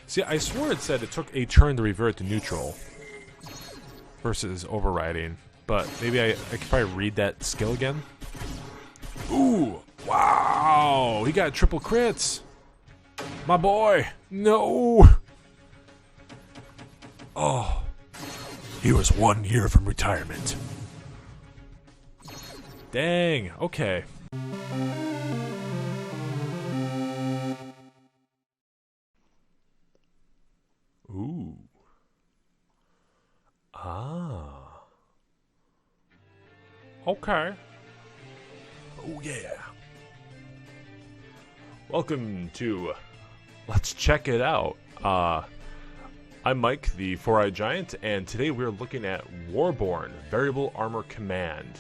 See, I swore it said it took a turn to revert to neutral versus overriding, but maybe I could probably read that skill again. Ooh, wow, he got triple crits. My boy, no. Oh, he was 1 year from retirement. Dang, okay. Ooh. Ah. Okay. Oh yeah. Welcome to Let's Check It Out. I'm Mike, the Four-Eyed Giant, and today we're looking at Warborn, Variable Armor Command.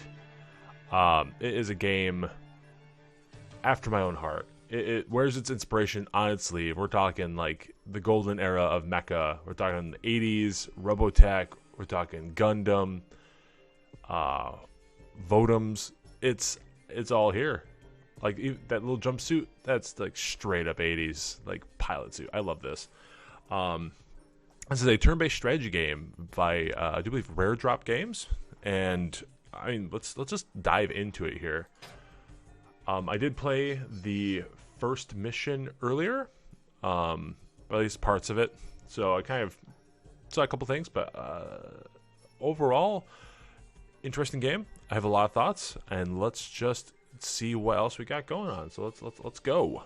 It is a game after my own heart. It wears its inspiration on its sleeve. We're talking like the golden era of Mecha. We're talking the 80s, Robotech. We're talking Gundam, Vodums. It's all here. Like that little jumpsuit, that's like straight up 80s, like pilot suit. I love this. This is a turn-based strategy game by I do believe Rare Drop Games, and I mean let's just dive into it here. I did play the first mission earlier, or at least parts of it, so I kind of saw a couple things, but overall, interesting game. I have a lot of thoughts, and let's just see what else we got going on. So let's go.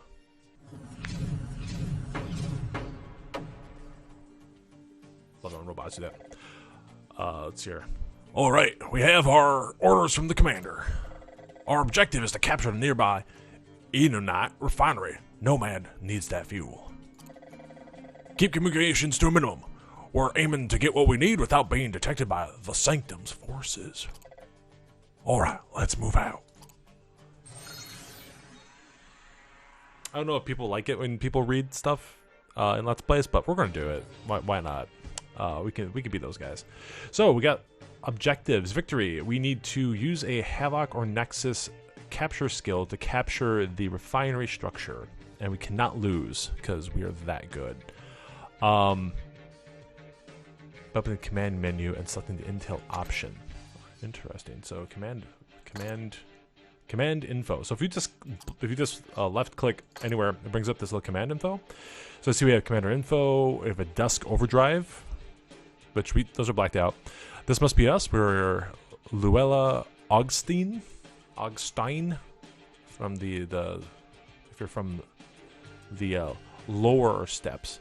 Love when robots do that. Let's hear. All right, we have our orders from the commander. Our objective is to capture the nearby Enonite refinery. Nomad needs that fuel. Keep communications to a minimum. We're aiming to get what we need without being detected by the Sanctum's forces. Alright, let's move out. I don't know if people like it when people read stuff in Let's Plays, but we're going to do it. Why not? We can be those guys. So we got objectives. Victory. We need to use a Havoc or Nexus capture skill to capture the refinery structure, and we cannot lose because we are that good. Open the command menu and selecting the intel option. Interesting. So command info. So if you just left click anywhere, it brings up this little command info. So let's see, we have commander info. We have a Dusk Overdrive, which those are blacked out. This must be us. We're Luella Augstein from the if you're from the lower steps.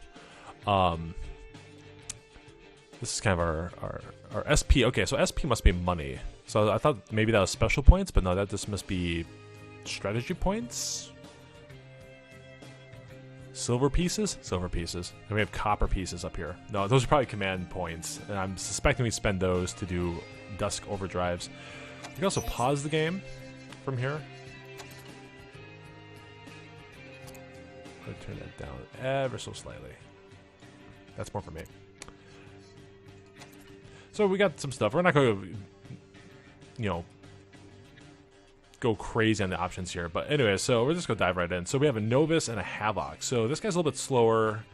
This is kind of our SP. Okay, so SP must be money. So I thought maybe that was special points, but no, this must be strategy points. Silver pieces? Silver pieces. And we have copper pieces up here. No, those are probably command points. And I'm suspecting we spend those to do Dusk Overdrives. You can also pause the game from here. I'm going to turn that down ever so slightly. That's more for me. So we got some stuff. We're not going to, go crazy on the options here. But anyway, so we're just going to dive right in. So we have a Novus and a Havoc. So this guy's a little bit slower.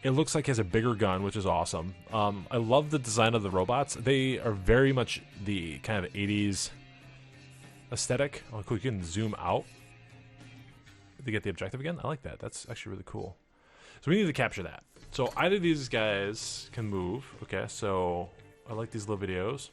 It looks like he has a bigger gun, which is awesome. I love the design of the robots. They are very much the kind of 80s aesthetic. Oh, cool. You can zoom out to get the objective again. I like that. That's actually really cool. So we need to capture that. So either of these guys can move. Okay, so I like these little videos.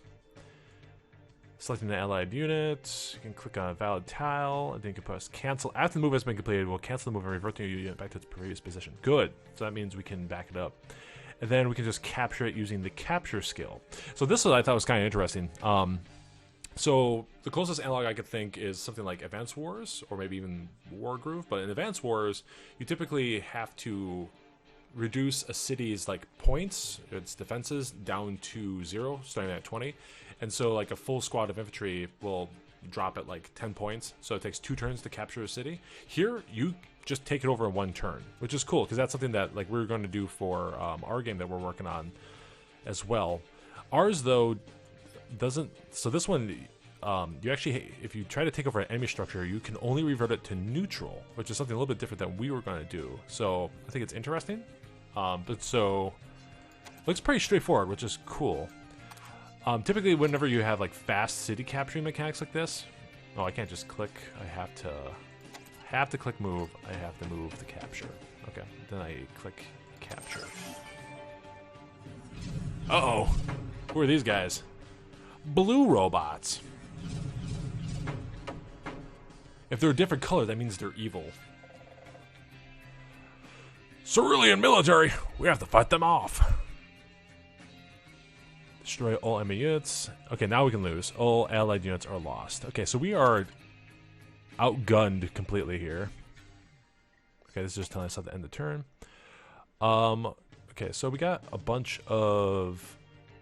Selecting the allied unit, you can click on a valid tile, and then you can press cancel. After the move has been completed, we'll cancel the move and revert the unit back to its previous position. Good. So that means we can back it up. And then we can just capture it using the capture skill. So this one I thought was kind of interesting. So the closest analog I could think is something like Advance Wars, or maybe even War Groove. But in Advance Wars, you typically have to reduce a city's points, its defenses, down to 0, starting at 20. And so like a full squad of infantry will drop at 10 points. So it takes 2 turns to capture a city. Here, you just take it over in 1 turn, which is cool because that's something that we're going to do for our game that we're working on as well. Ours though doesn't. So this one, you actually, if you try to take over an enemy structure, you can only revert it to neutral, which is something a little bit different than we were going to do. So I think it's interesting. But so looks pretty straightforward, which is cool. Typically, whenever you have like fast city capturing mechanics like this, oh, I can't just click. I have to click move. I have to move the capture. Okay, then I click capture. Uh-oh, who are these guys? Blue robots. If they're a different color, that means they're evil. Cerulean military, we have to fight them off. Destroy all enemy units. Okay, now we can lose. All allied units are lost. Okay, so we are outgunned completely here. Okay, this is just telling us how to end the turn. Okay, so we got a bunch of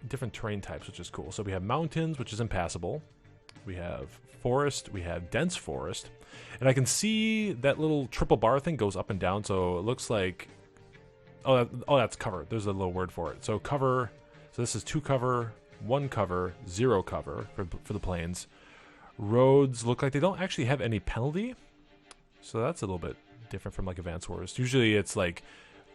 different terrain types, which is cool. So we have mountains, which is impassable. We have forest. We have dense forest. And I can see that little triple bar thing goes up and down, so it looks like... Oh, that's cover. There's a little word for it. So cover... So this is 2 cover, 1 cover, 0 cover for the plains. Roads look like they don't actually have any penalty. So that's a little bit different from like Advanced Wars. Usually it's like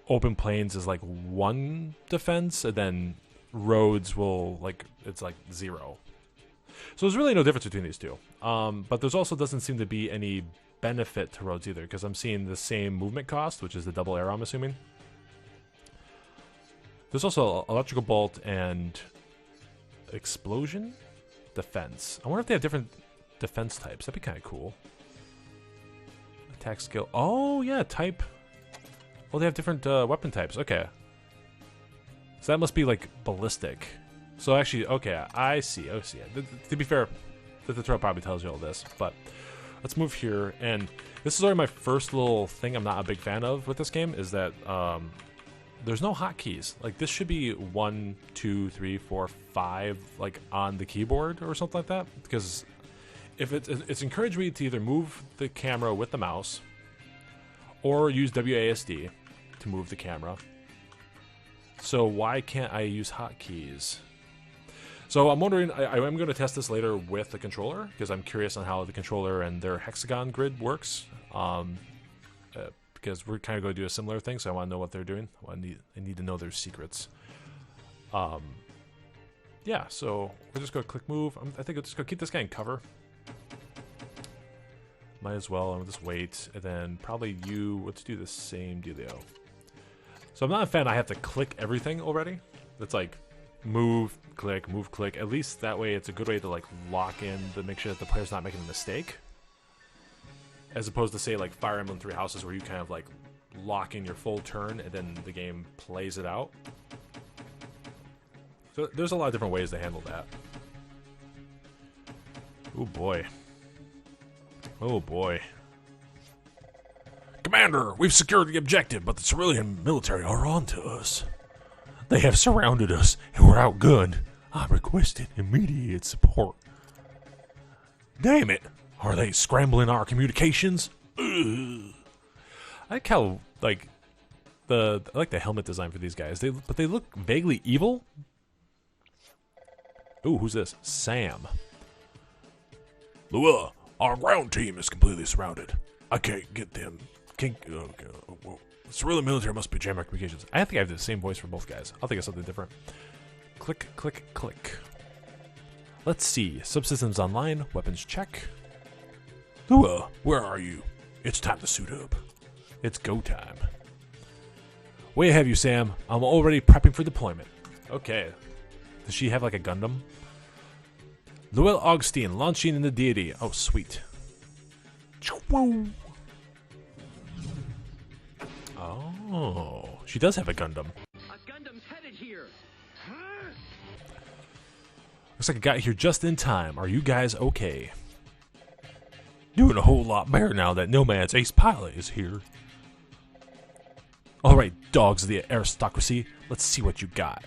open plains is like 1 defense, and then roads will like, it's like 0. So there's really no difference between these two. But there's also doesn't seem to be any benefit to roads either, because I'm seeing the same movement cost, which is the double arrow, I'm assuming. There's also electrical bolt and explosion defense. I wonder if they have different defense types. That'd be kind of cool. Attack skill. Oh, yeah, type. Well, they have different weapon types. Okay. So that must be like ballistic. So actually, okay, I see. I see. To be fair, the tutorial probably tells you all this, but let's move here. And this is already my first little thing I'm not a big fan of with this game, is that there's no hotkeys. Like, this should be 1, 2, 3, 4, 5, like on the keyboard or something like that. Because if it's encouraged me to either move the camera with the mouse or use WASD to move the camera. So why can't I use hotkeys? So I'm wondering, I am going to test this later with the controller, because I'm curious on how the controller and their hexagon grid works. Because we're kind of going to do a similar thing, so I want to know what they're doing. I need to know their secrets. Yeah, so we're just going to click move. I think I'll just go keep this guy in cover. Might as well. I'll just wait, and then probably let's do the same dealio. So I'm not a fan. I have to click everything already. It's like move, click. At least that way it's a good way to like lock in to make sure that the player's not making a mistake. As opposed to, say, like Fire Emblem Three Houses, where you kind of like lock in your full turn and then the game plays it out. So there's a lot of different ways to handle that. Oh boy. Oh boy. Commander, we've secured the objective, but the Cerulean military are on to us. They have surrounded us and we're outgunned. I requested immediate support. Damn it! Are they scrambling our communications? Ugh. I like how I like the helmet design for these guys. But they look vaguely evil. Ooh, who's this? Sam. Lua, our ground team is completely surrounded. I can't get them. Cerulean military must be jamming our communications. I think I have the same voice for both guys. I'll think of something different. Click, click, click. Let's see. Subsystems online. Weapons check. Lua, where are you? It's time to suit up. It's go time. Way ahead of you, Sam. I'm already prepping for deployment. Okay. Does she have like a Gundam? Luel Augustine launching in the deity. Oh, sweet. Oh, she does have a Gundam. A Gundam's headed here. Huh? Looks like I got here just in time. Are you guys okay? Doing a whole lot better now that Nomad's ace pilot is here. Alright, dogs of the aristocracy, let's see what you got.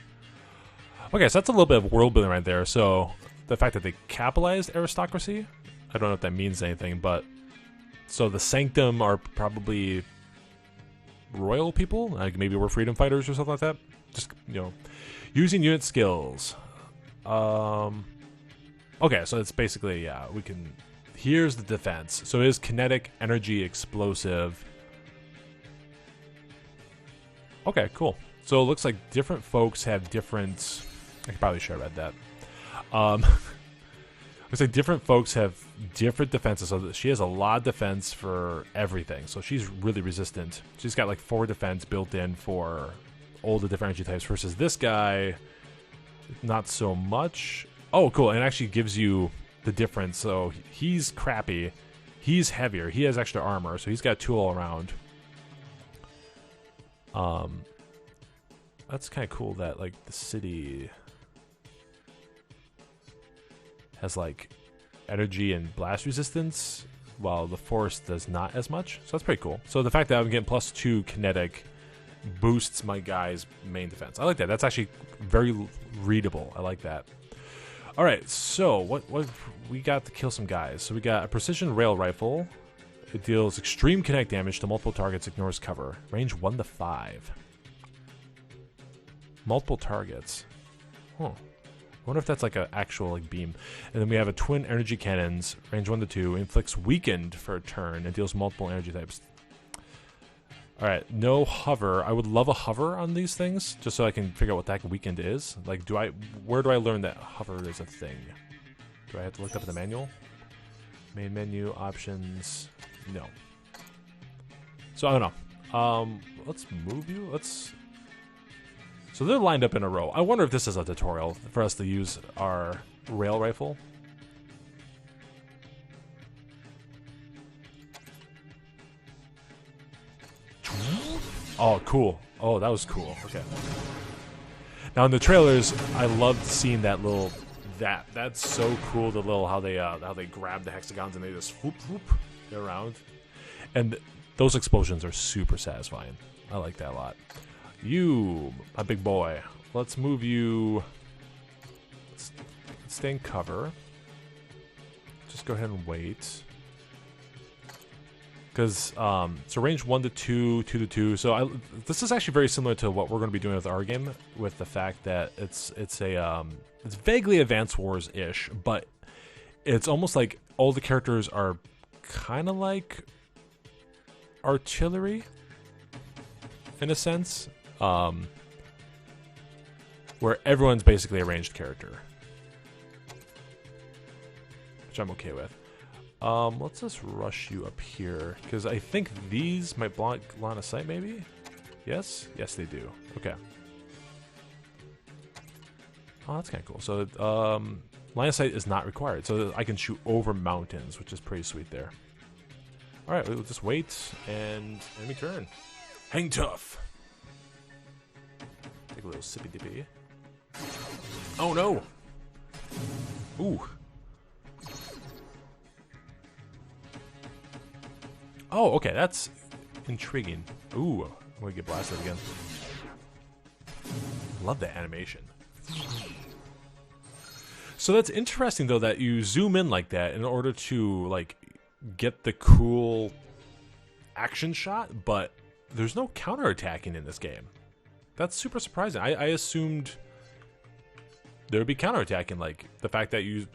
Okay, so that's a little bit of world building right there. So, the fact that they capitalized aristocracy, I don't know if that means anything, but... So the Sanctum are probably royal people? Like maybe we're freedom fighters or something like that? Just, using unit skills. Okay, so it's basically, yeah, we can... Here's the defense. So it is kinetic, energy, explosive. Okay, cool. So it looks like different folks have different... I probably should have read that. Looks like different folks have different defenses. So she has a lot of defense for everything. So she's really resistant. She's got like 4 defense built in for all the different energy types versus this guy, not so much. Oh, cool. And it actually gives you the difference. So he's crappy. He's heavier. He has extra armor. So he's got 2 all around. That's kind of cool that like the city has like energy and blast resistance while the forest does not as much. So that's pretty cool. So the fact that I'm getting +2 kinetic boosts my guy's main defense. I like that. That's actually very readable. I like that. All right, so what we got to kill some guys. So we got a precision rail rifle. It deals extreme kinetic damage to multiple targets, ignores cover. Range 1 to 5. Multiple targets. Huh. I wonder if that's like an actual like beam. And then we have a twin energy cannons, range 1 to 2, inflicts weakened for a turn and deals multiple energy types. All right, no hover. I would love a hover on these things just so I can figure out what the heck weakened is. Like, where do I learn that hover is a thing? Do I have to look up in the manual? Main menu, options, no. So I don't know. Let's move you. So they're lined up in a row. I wonder if this is a tutorial for us to use our rail rifle. Oh, cool. Oh, that was cool. Okay. Now in the trailers, I loved seeing that little... That's so cool. The little how they grab the hexagons and they just whoop whoop around, and those explosions are super satisfying. I like that a lot. You, my big boy. Let's move you. Let's stay in cover. Just go ahead and wait. Because so range 1 to 2, 2 to 2. So this is actually very similar to what we're going to be doing with our game, with the fact that it's vaguely Advance Wars-ish, but it's almost like all the characters are kind of like artillery in a sense, where everyone's basically a ranged character, which I'm okay with. Let's just rush you up here, because I think these might block line of sight, maybe? Yes? Yes, they do. Okay. Oh, that's kind of cool. So, line of sight is not required, so I can shoot over mountains, which is pretty sweet there. Alright, we'll just wait, and enemy turn. Hang tough! Take a little sippy-dippy. Oh, no! Ooh. Oh, okay, that's intriguing. Ooh, I'm gonna get blasted again. Love that animation. So that's interesting, though, that you zoom in like that in order to, like, get the cool action shot, but there's no counterattacking in this game. That's super surprising. I assumed there would be counterattacking, like the fact that you'd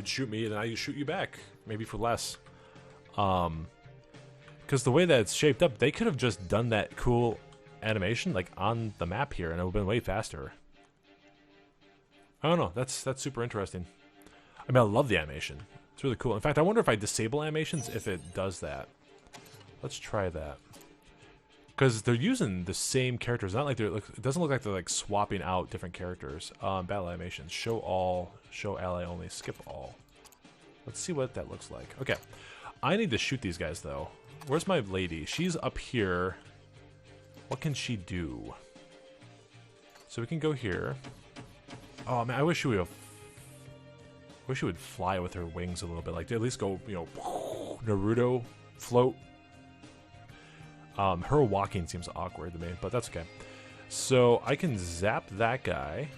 shoot me and then I shoot you back, maybe for less. Because the way that it's shaped up, they could have just done that cool animation like on the map here, and it would have been way faster. I don't know. That's super interesting. I mean, I love the animation. It's really cool. In fact, I wonder if I disable animations if it does that. Let's try that. Because they're using the same characters. Not like it doesn't look like they're like swapping out different characters. Battle animations. Show all. Show ally only. Skip all. Let's see what that looks like. Okay. I need to shoot these guys though. Where's my lady? She's up here. What can she do? So we can go here. Oh man, I wish she would fly with her wings a little bit. Like, at least go, you know, Naruto float. Her walking seems awkward to me, but that's okay. So I can zap that guy.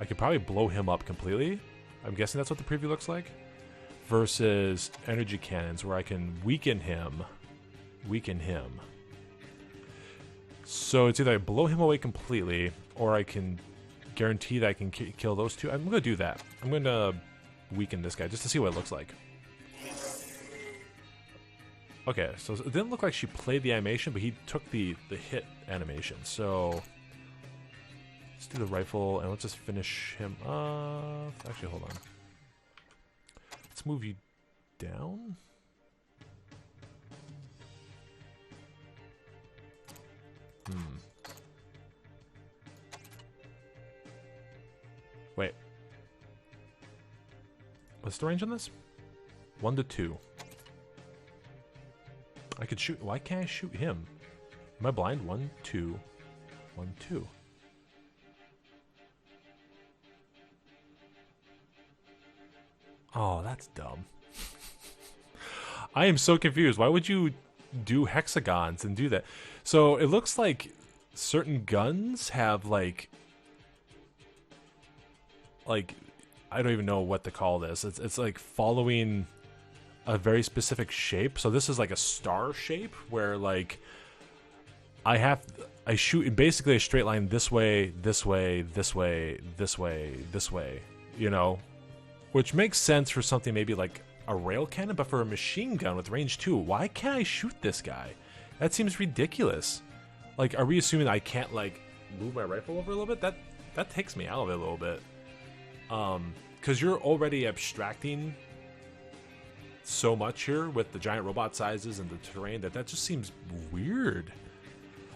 I could probably blow him up completely. I'm guessing that's what the preview looks like. Versus energy cannons, where I can weaken him. So it's either I blow him away completely, or I can guarantee that I can kill those two. I'm going to do that. I'm going to weaken this guy just to see what it looks like. Okay, so it didn't look like she played the animation, but he took the hit animation. So let's do the rifle, and let's just finish him off. Actually, hold on. Let's move you down. Wait. What's the range on this? 1 to 2. I could shoot. Why can't I shoot him? Am I blind? 1, 2. 1, 2. Oh, that's dumb. I am so confused. Why would you do hexagons and do that? So it looks like certain guns have like I don't even know what to call this. It's like following a very specific shape. So this is like a star shape where like I shoot in basically a straight line this way, this way, this way, this way, this way, you know, which makes sense for something maybe like a rail cannon, but for a machine gun with range 2, why can't I shoot this guy? That seems ridiculous. Like, are we assuming I can't like move my rifle over a little bit? That takes me out of it a little bit. Because you're already abstracting so much here with the giant robot sizes and the terrain that just seems weird.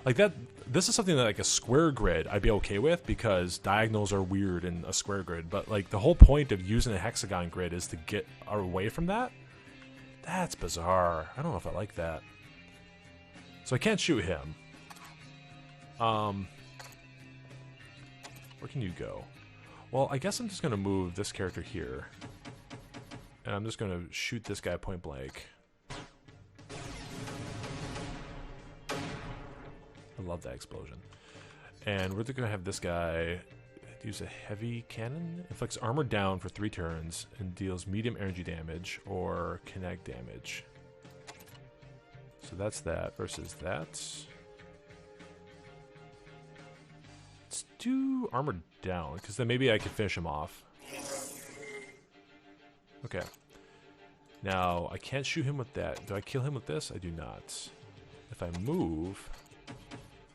Like that, this is something that like a square grid I'd be okay with because diagonals are weird in a square grid. But like the whole point of using a hexagon grid is to get away from that. That's bizarre. I don't know if I like that. So I can't shoot him. Where can you go? Well, I guess I'm just going to move this character here. And I'm just going to shoot this guy point blank. I love that explosion. And we're going to have this guy use a heavy cannon. Inflicts armor down for 3 turns and deals medium energy damage or kinetic damage. So that's that versus that. Let's do armor down, because then maybe I can finish him off. Okay. Now, I can't shoot him with that. Do I kill him with this? I do not. If I move,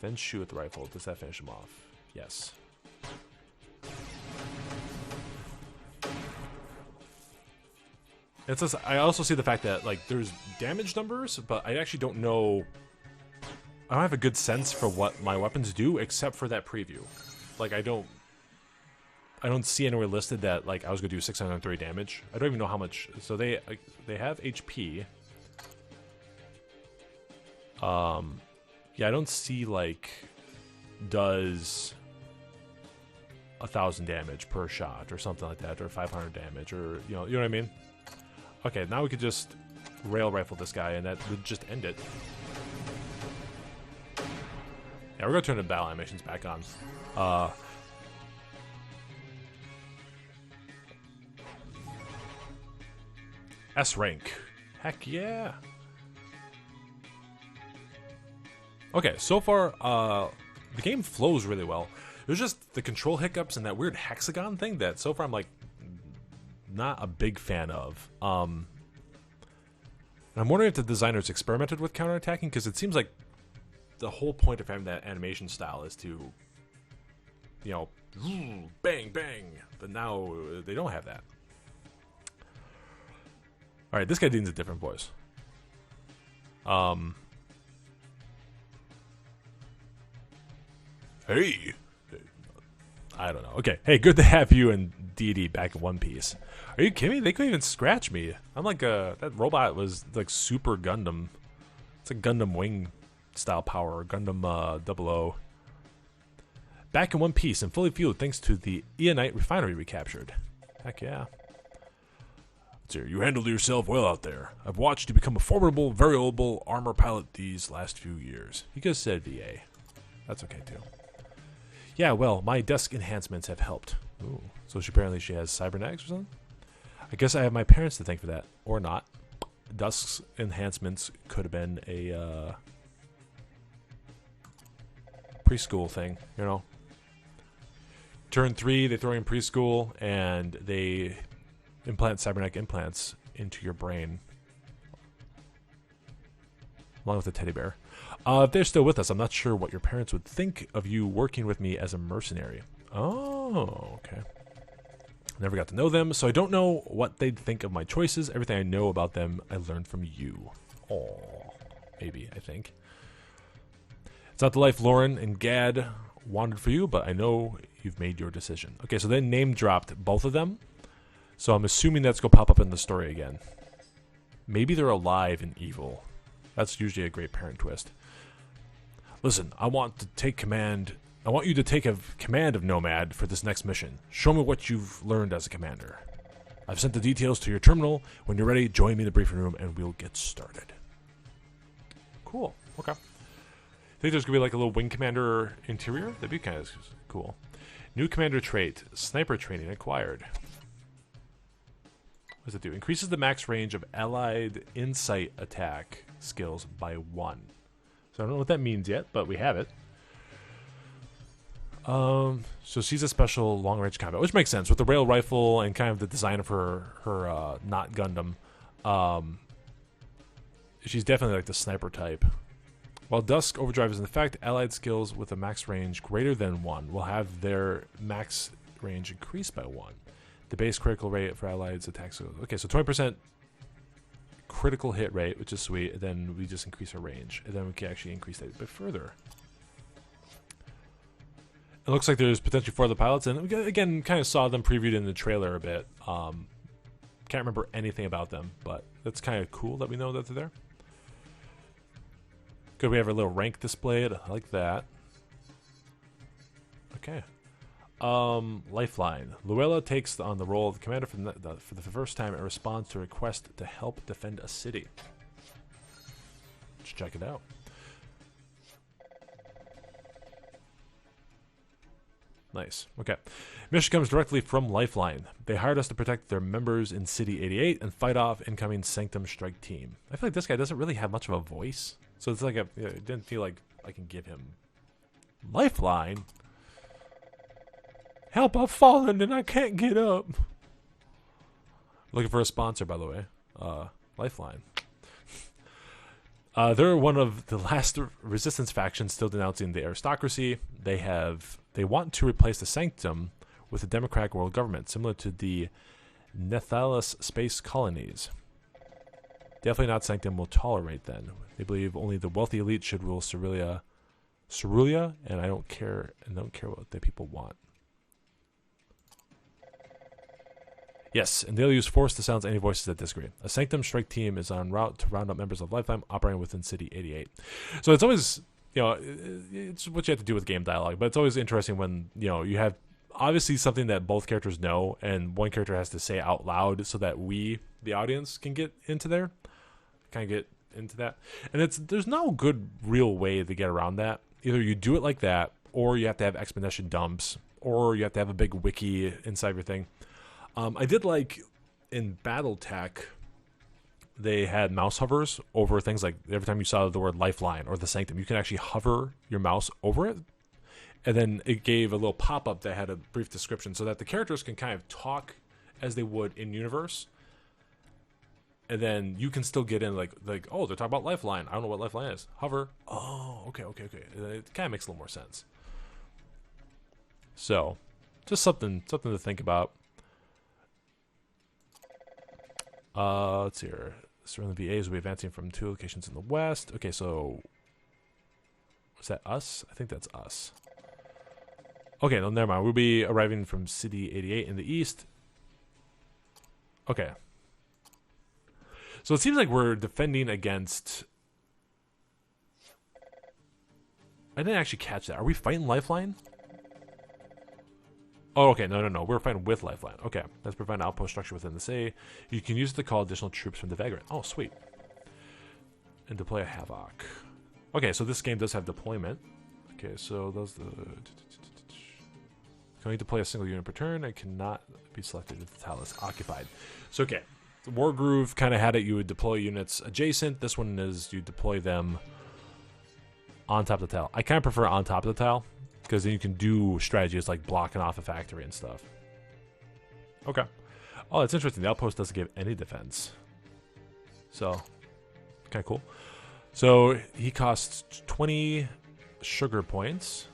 then shoot with the rifle, does that finish him off? Yes. It's just, I also see the fact that like there's damage numbers, but I actually don't know. I don't have a good sense for what my weapons do except for that preview. Like I don't see anywhere listed that like I was gonna do 630 damage. I don't even know how much. So they have HP. Yeah, I don't see like does 1,000 damage per shot or something like that, or 500 damage, or you know what I mean. Okay, now we could just rail rifle this guy, and that would just end it. Yeah, we're gonna turn the battle animations back on. S rank. Heck yeah. Okay, so far, the game flows really well. There's just the control hiccups and that weird hexagon thing that so far I'm like not a big fan of. And I'm wondering if the designers experimented with counterattacking, because it seems like the whole point of having that animation style is to, you know, bang, bang. But now they don't have that. Alright, this guy needs a different voice. Hey! I don't know. Okay, hey, good to have you and DD back in One Piece. Are you kidding me? They couldn't even scratch me. I'm like, that robot was like super Gundam. It's a Gundam wing style power, Gundam 00. Back in one piece and fully fueled thanks to the Eonite refinery we captured. Heck yeah. You handled yourself well out there. I've watched you become a formidable, variable armor pilot these last few years. You could have said VA. That's okay too. Yeah, well, my desk enhancements have helped. Ooh, so she has cybernetics or something? I guess I have my parents to thank for that. Or not. Dusk's enhancements could have been a preschool thing, you know? Turn 3, they throw you in preschool, and they implant cybernetic implants into your brain. along with the teddy bear. If they're still with us, I'm not sure what your parents would think of you working with me as a mercenary. Oh, okay. Never got to know them, so I don't know what they'd think of my choices. Everything I know about them, I learned from you. Oh, maybe, I think. It's not the life Lauren and Gad wanted for you, but I know you've made your decision. Okay, so they name dropped both of them. So I'm assuming that's going to pop up in the story again. Maybe they're alive and evil. That's usually a great parent twist. Listen, I want you to take command of Nomad for this next mission. Show me what you've learned as a commander. I've sent the details to your terminal. When you're ready, join me in the briefing room and we'll get started. Cool. Okay. I think there's going to be like a little wing commander interior. That'd be kind of cool. New commander trait. Sniper training acquired. What does it do? Increases the max range of allied insight attack skills by 1. So I don't know what that means yet, but we have it. So she's a special long-range combat, which makes sense with the rail rifle and kind of the design of her not Gundam. She's definitely like the sniper type. While Dusk Overdrive is in effect, allied skills with a max range greater than 1 will have their max range increased by 1. The base critical rate for allied attacks. Okay, so 20% critical hit rate, which is sweet. And then we just increase our range, and then we can actually increase that a bit further. It looks like there's potential for other pilots, and we, again, kind of saw them previewed in the trailer a bit. Can't remember anything about them, but that's kind of cool that we know that they're there. Good, we have our little rank displayed. I like that. Okay. Lifeline. Luella takes on the role of the commander for the first time and responds to a request to help defend a city. Let's check it out. Nice. Okay. Mission comes directly from Lifeline. They hired us to protect their members in City 88 and fight off incoming Sanctum Strike team. I feel like this guy doesn't really have much of a voice. So it's like it didn't feel like I can give him Lifeline. Help, I've fallen and I can't get up. Looking for a sponsor, by the way. Lifeline. They're one of the last resistance factions still denouncing the aristocracy. They want to replace the Sanctum with a democratic world government, similar to the Nethalis space colonies. Definitely not Sanctum will tolerate then. They believe only the wealthy elite should rule Cerulia, and I don't care what the people want. Yes, and they'll use force to silence any voices that disagree. A Sanctum Strike team is en route to round up members of Lifeline operating within City 88. So it's always, it's what you have to do with game dialogue, but it's always interesting when, you have obviously something that both characters know and one character has to say out loud so that we, the audience, can get into there. Kind of get into that. And there's no good real way to get around that. Either you do it like that, or you have to have expedition dumps, or you have to have a big wiki inside your thing. I did like in BattleTech, they had mouse hovers over things like every time you saw the word Lifeline or the Sanctum, you can actually hover your mouse over it. And then it gave a little pop-up that had a brief description so that the characters can kind of talk as they would in universe. And then you can still get in like, oh, they're talking about Lifeline. I don't know what Lifeline is. Hover. Oh, okay. It kind of makes a little more sense. So, just something to think about. Let's see here. Surrounding the VAs will be advancing from 2 locations in the west. Okay, so is that us? I think that's us. Okay, no, never mind. We'll be arriving from City 88 in the east. Okay. So it seems like we're defending against... I didn't actually catch that. Are we fighting Lifeline? Oh, okay. No. We're fighting with Lifeline. Okay. Let's provide an outpost structure within the city. You can use it to call additional troops from the Vagrant. Oh, sweet. And deploy a Havoc. Okay, so this game does have deployment. Okay, so those the... Can only deploy a single unit per turn. I cannot be selected if the tile is occupied. So, okay. Wargroove kind of had it. You would deploy units adjacent. This one is you deploy them on top of the tile. I kind of prefer on top of the tile, because then you can do strategies like blocking off a factory and stuff. Okay. Oh, that's interesting. The outpost doesn't give any defense. So, kind of cool. So he costs 20 sugar points.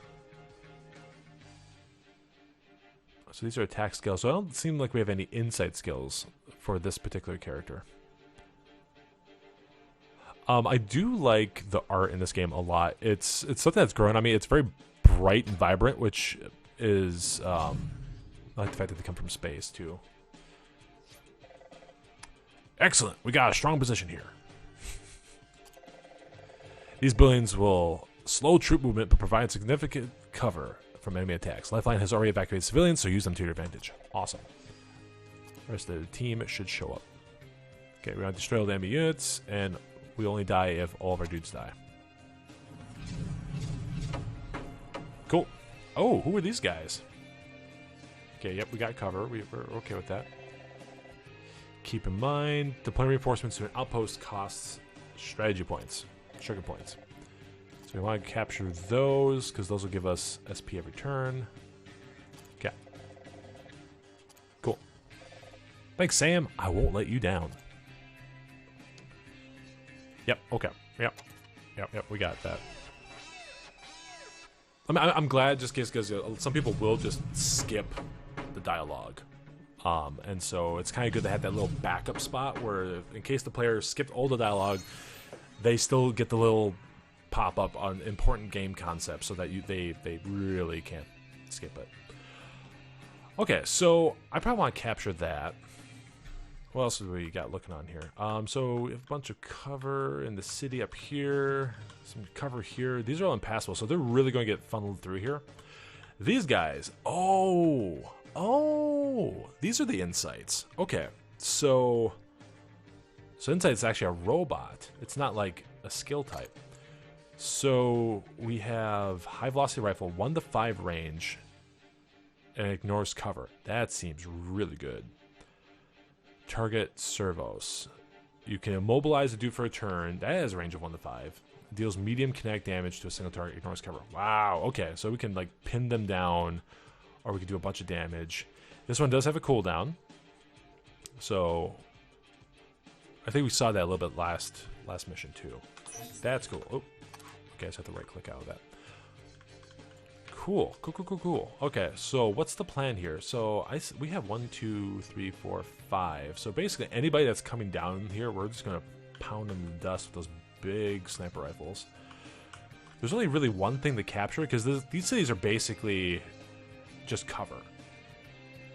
So these are attack skills. So I don't seem like we have any insight skills for this particular character. I do like the art in this game a lot. It's something that's grown on me. It's very bright and vibrant, which is I like the fact that they come from space too. Excellent. We got a strong position here. These buildings will slow troop movement but provide significant cover from enemy attacks. Lifeline has already evacuated civilians, so use them to your advantage. Awesome. The rest of the team should show up. Okay, we're going to destroy all the enemy units, and we only die if all of our dudes die. Cool. Oh, who are these guys? Okay, yep, we got cover. We're okay with that. Keep in mind, deploying reinforcements to an outpost costs strategy points, sugar points. So we want to capture those, because those will give us SP every turn. Okay. Cool. Thanks, Sam. I won't let you down. Yep, okay. Yep, we got that. I'm glad just because some people will just skip the dialogue. And so it's kind of good to have that little backup spot where in case the player skipped all the dialogue, they still get the little pop-up on important game concepts so that they really can't skip it. Okay, so I probably want to capture that. What else do we got looking on here? So we have a bunch of cover in the city up here. Some cover here. These are all impassable, so they're really going to get funneled through here. These guys. Oh, these are the insights. Okay, so insight's actually a robot. It's not like a skill type. So we have high velocity rifle, 1 to 5 range, and ignores cover. That seems really good. Target servos. You can immobilize a dude for a turn. That has a range of 1 to 5. Deals medium kinetic damage to a single target. Ignores cover. Wow. Okay, so we can like pin them down, or we can do a bunch of damage. This one does have a cooldown. So I think we saw that a little bit last mission too. That's cool. Oh, okay, I just have to right click out of that. Cool. Okay, so what's the plan here? So we have 1, 2, 3, 4, 5. So basically anybody that's coming down here, we're just gonna pound them to dust with those big sniper rifles. There's only really one thing to capture because these cities are basically just cover,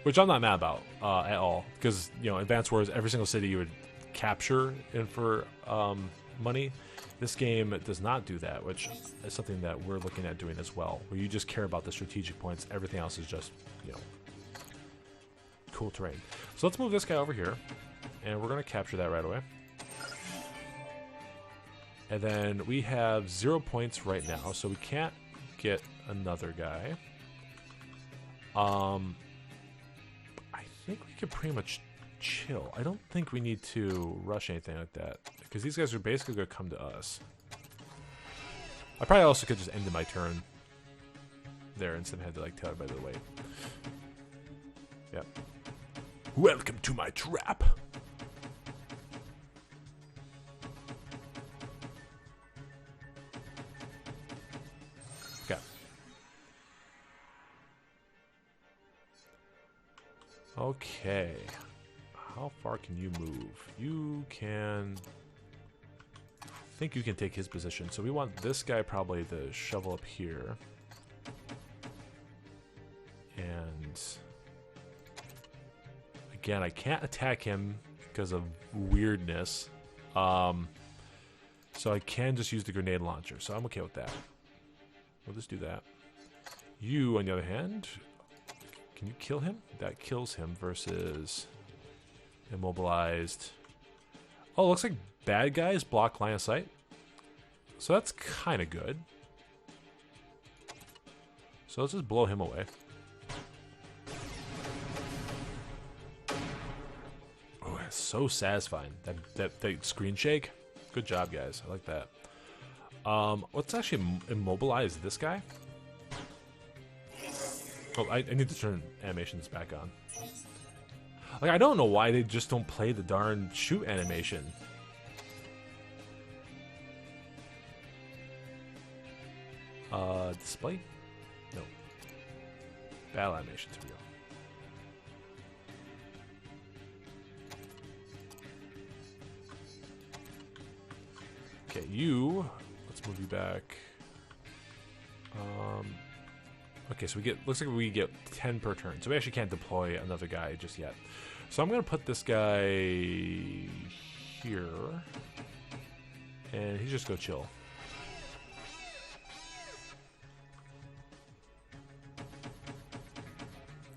which I'm not mad about at all. Because Advanced Wars, every single city you would capture and for money. This game does not do that, which is something that we're looking at doing as well, where you just care about the strategic points. Everything else is just, cool terrain. So let's move this guy over here, and we're going to capture that right away. And then we have 0 points right now, so we can't get another guy. I think we could pretty much chill. I don't think we need to rush anything like that, because these guys are basically going to come to us. I probably also could just end my turn there instead of having to like tell everybody to wait. Yep. Welcome to my trap. Okay. Okay. How far can you move? You can... I think you can take his position. So we want this guy probably to shovel up here. And... again, I can't attack him because of weirdness. So I can just use the grenade launcher. So I'm okay with that. We'll just do that. You, on the other hand... can you kill him? That kills him versus... immobilized. Oh, it looks like bad guys block line of sight. So that's kind of good. So let's just blow him away. Oh, that's so satisfying. That screen shake. Good job, guys. I like that. Let's actually immobilize this guy. Oh, I need to turn animations back on. Like, I don't know why they just don't play the darn shoot animation. Display? No. Battle animations. Here we go. Okay, you. Let's move you back. Okay, so we get. Looks like we get 10 per turn. So we actually can't deploy another guy just yet. So I'm gonna put this guy here, and he's just go chill.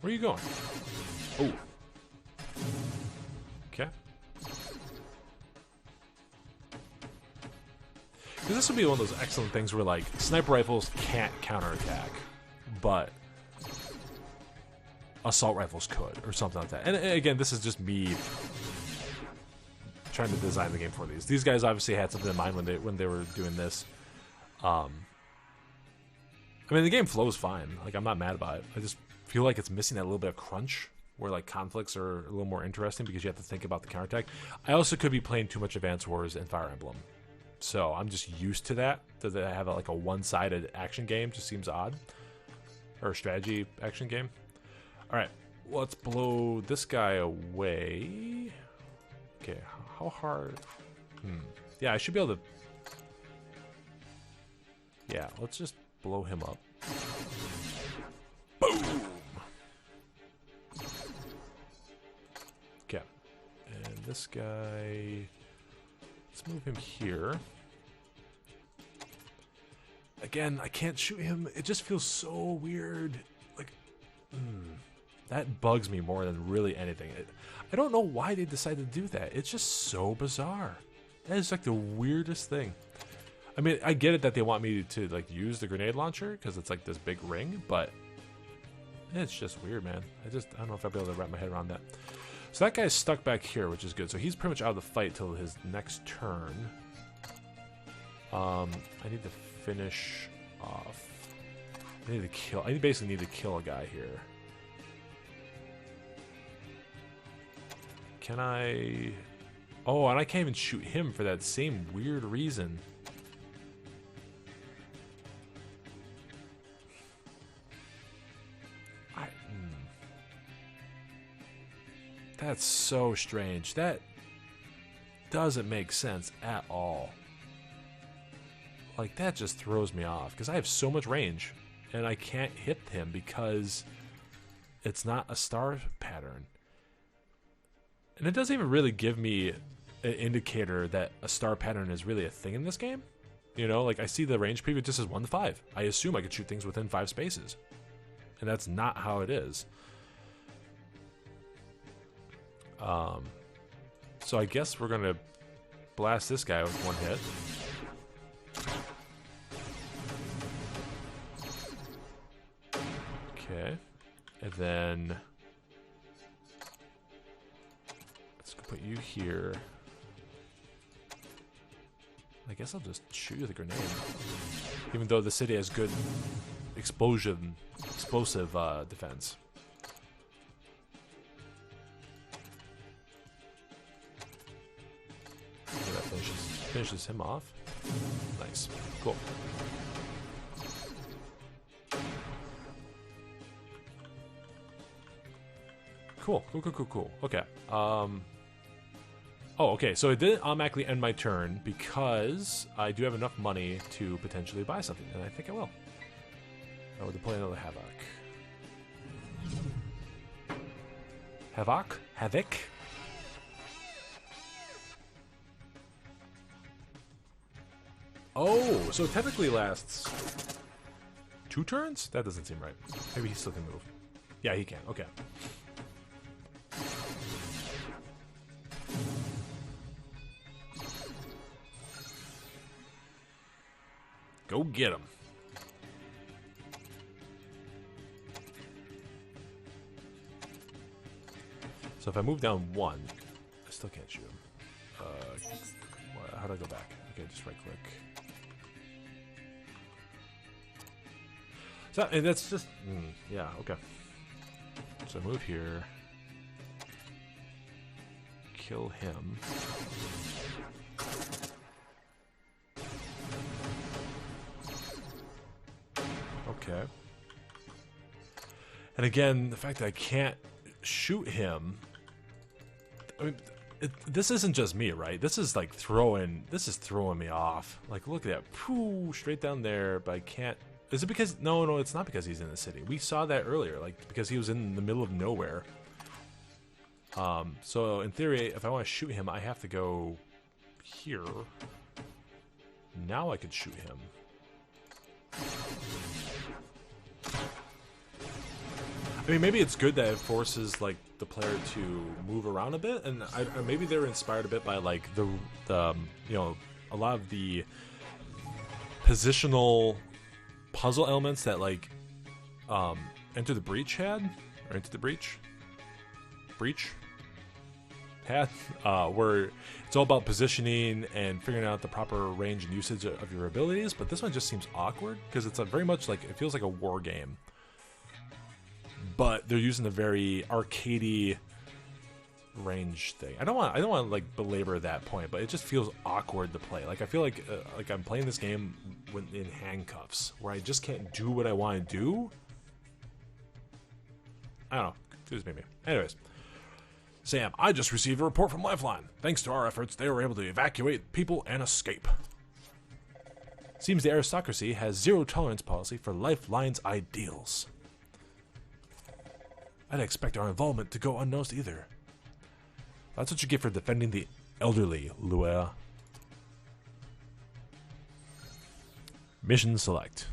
Where are you going? Oh. Okay. Because this would be one of those excellent things where, like, sniper rifles can't counterattack, but assault rifles could, or something like that. And again, this is just me trying to design the game for these. These guys obviously had something in mind when they were doing this. I mean, the game flows fine. Like, I'm not mad about it. I just feel like it's missing that little bit of crunch, where like conflicts are a little more interesting because you have to think about the counterattack. I also could be playing too much Advance Wars and Fire Emblem, so I'm just used to that. That I have like a one-sided action game just seems odd, or a strategy action game. All right, let's blow this guy away. Okay, how hard? Yeah, I should be able to. Yeah, let's just blow him up. Boom. Okay, and this guy, let's move him here. Again, I can't shoot him. It just feels so weird. Like, that bugs me more than really anything. I don't know why they decided to do that. It's just so bizarre. That is like the weirdest thing. I mean, I get it that they want me to like use the grenade launcher because it's like this big ring, but it's just weird, man. I don't know if I'll be able to wrap my head around that. So that guy's stuck back here, which is good. So he's pretty much out of the fight till his next turn. I need to finish off. I basically need to kill a guy here. Can I? Oh, and I can't even shoot him for that same weird reason. That's so strange. That doesn't make sense at all. Like, that just throws me off because I have so much range and I can't hit him because it's not a star pattern. And it doesn't even really give me an indicator that a star pattern is really a thing in this game. You know, like I see the range preview just says 1 to 5. I assume I could shoot things within 5 spaces. And that's not how it is. So I guess we're gonna blast this guy with 1 hit. Okay, and then let's put you here. I guess I'll just shoot you with a grenade, even though the city has good explosive defense. Finishes him off. Nice. Cool. Cool. Okay. Oh, okay. So it didn't automatically end my turn because I do have enough money to potentially buy something, and I think I will. I will deploy another Havoc. Havoc? Oh, so it technically lasts 2 turns? That doesn't seem right. Maybe he still can move. Yeah, he can. Okay. Go get him. So if I move down 1, I still can't shoot him. How do I go back? Okay, just right click. So and that's just yeah, okay. So move here, kill him. Okay. And again, the fact that I can't shoot him. I mean, this isn't just me, right? This is like throwing me off. Like, look at that. Pooh, straight down there, but I can't. Is it because, no, it's not because he's in the city. We saw that earlier, like, because he was in the middle of nowhere. So in theory, if I want to shoot him, I have to go here. Now I could shoot him. I mean, maybe it's good that it forces like the player to move around a bit, and maybe they're inspired a bit by like the you know, a lot of the positional puzzle elements that like Enter the Breach had, or Into the Breach had, where it's all about positioning and figuring out the proper range and usage of your abilities. But this one just seems awkward because it's very much like, it feels like a war game, but they're using a very arcadey range thing. I don't want to like belabor that point, but it just feels awkward to play. Like I feel like I'm playing this game in handcuffs, where I just can't do what I want to do. I don't know. Confused maybe. Anyways, Sam, I just received a report from Lifeline. Thanks to our efforts, they were able to evacuate people and escape. Seems the aristocracy has zero tolerance policy for Lifeline's ideals. I didn't expect our involvement to go unnoticed either. That's what you get for defending the elderly, Lua. Mission select.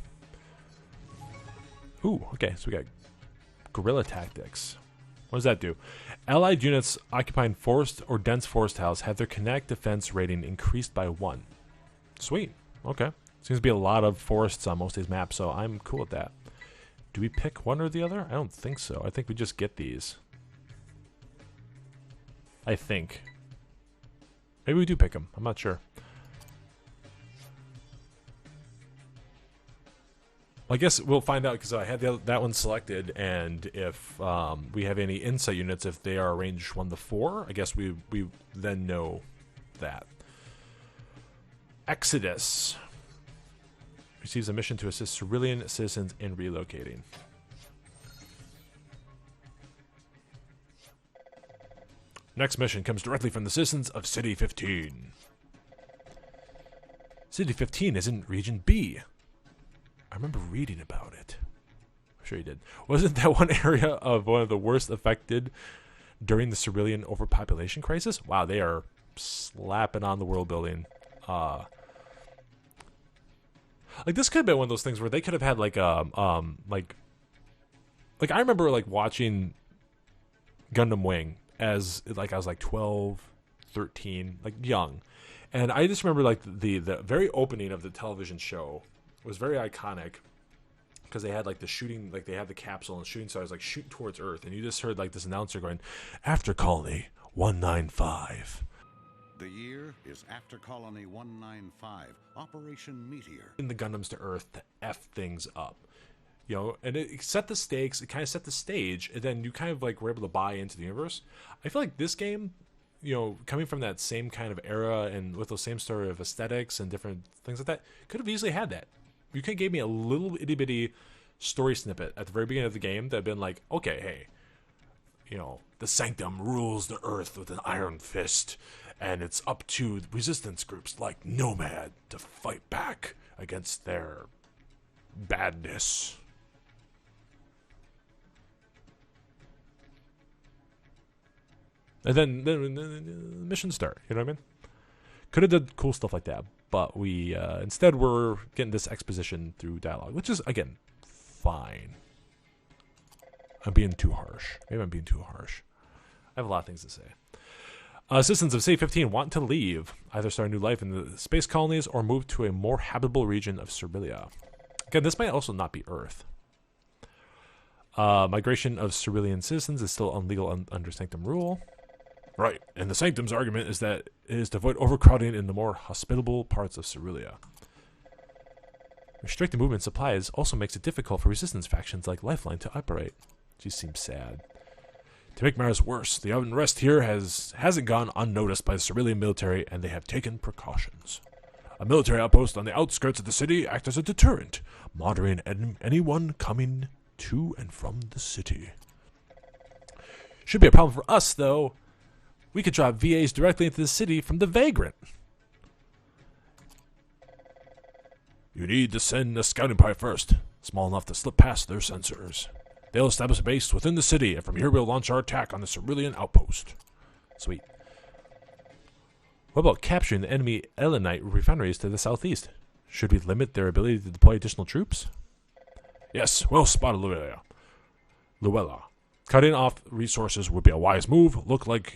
Ooh, okay, so we got guerrilla tactics. What does that do? Allied units occupying forest or dense forest house have their kinetic defense rating increased by 1. Sweet. Okay. Seems to be a lot of forests on most of these maps, so I'm cool with that. Do we pick one or the other? I don't think so. I think we just get these. I think. Maybe we do pick them. I'm not sure. I guess we'll find out, because I had that one selected, and if we have any insight units, if they are range 1 to 4, I guess we then know that. Exodus receives a mission to assist Cerulean citizens in relocating. Next mission comes directly from the citizens of City 15. City 15 is in Region B. I remember reading about it. I'm sure you did. Wasn't that one area of one of the worst affected during the Cerulean overpopulation crisis? Wow, they are slapping on the world building. Like, this could have been one of those things where they could have had like like I remember like watching Gundam Wing as like I was like 12, 13, like young. And I just remember like the very opening of the television show was very iconic, because they had like the shooting, like they had the capsule and shooting stars like shoot towards Earth, and you just heard like this announcer going, "After Colony 195." The year is after Colony 195, Operation Meteor. In the Gundams to Earth to F things up. You know, and it set the stakes, it kind of set the stage, and then you kind of like were able to buy into the universe. I feel like this game, you know, coming from that same kind of era and with those same sort of aesthetics and different things like that, could have easily had that. You could have gave me a little itty bitty story snippet at the very beginning of the game that had been like, okay, hey, you know, the Sanctum rules the Earth with an iron fist, and it's up to resistance groups like Nomad to fight back against their badness. And then the mission start, you know what I mean? Could have done cool stuff like that, but we instead we're getting this exposition through dialogue, which is, again, fine. I'm being too harsh. Maybe I'm being too harsh. I have a lot of things to say. Citizens of City 15 want to leave, either start a new life in the space colonies or move to a more habitable region of Cerulean. Again, this might also not be Earth. Migration of Cerulean citizens is still illegal under Sanctum rule. Right, and the Sanctum's argument is that it is to avoid overcrowding in the more hospitable parts of Cerulean. Restricted movement supplies also makes it difficult for resistance factions like Lifeline to operate. She seems sad. To make matters worse, the unrest here hasn't gone unnoticed by the Cerulean military, and they have taken precautions. A military outpost on the outskirts of the city acts as a deterrent, monitoring anyone coming to and from the city. Should be a problem for us, though. We could drop VAs directly into the city from the Vagrant. You need to send a scouting party first, small enough to slip past their sensors. They'll establish a base within the city, and from here we'll launch our attack on the Cerulean outpost. Sweet. What about capturing the enemy Elenite refineries to the southeast? Should we limit their ability to deploy additional troops? Yes, well spotted, Luella. Cutting off resources would be a wise move. Looks like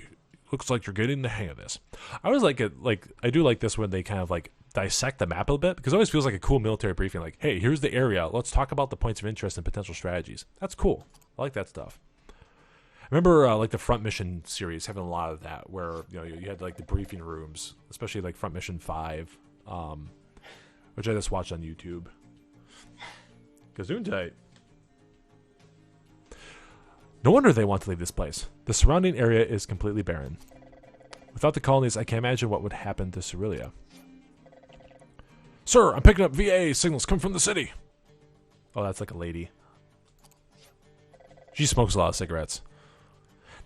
you're getting the hang of this. I always I do like this when they kind of like dissect the map a bit, because it always feels like a cool military briefing. Like, hey, here's the area. Let's talk about the points of interest and potential strategies. That's cool. I like that stuff. I remember like the Front Mission series having a lot of that, where you had like the briefing rooms, especially like Front Mission 5, which I just watched on YouTube. Gesundheit. No wonder they want to leave this place. The surrounding area is completely barren. Without the colonies, I can't imagine what would happen to Cerulia. Sir, I'm picking up VA signals coming from the city. Oh, that's like a lady. She smokes a lot of cigarettes.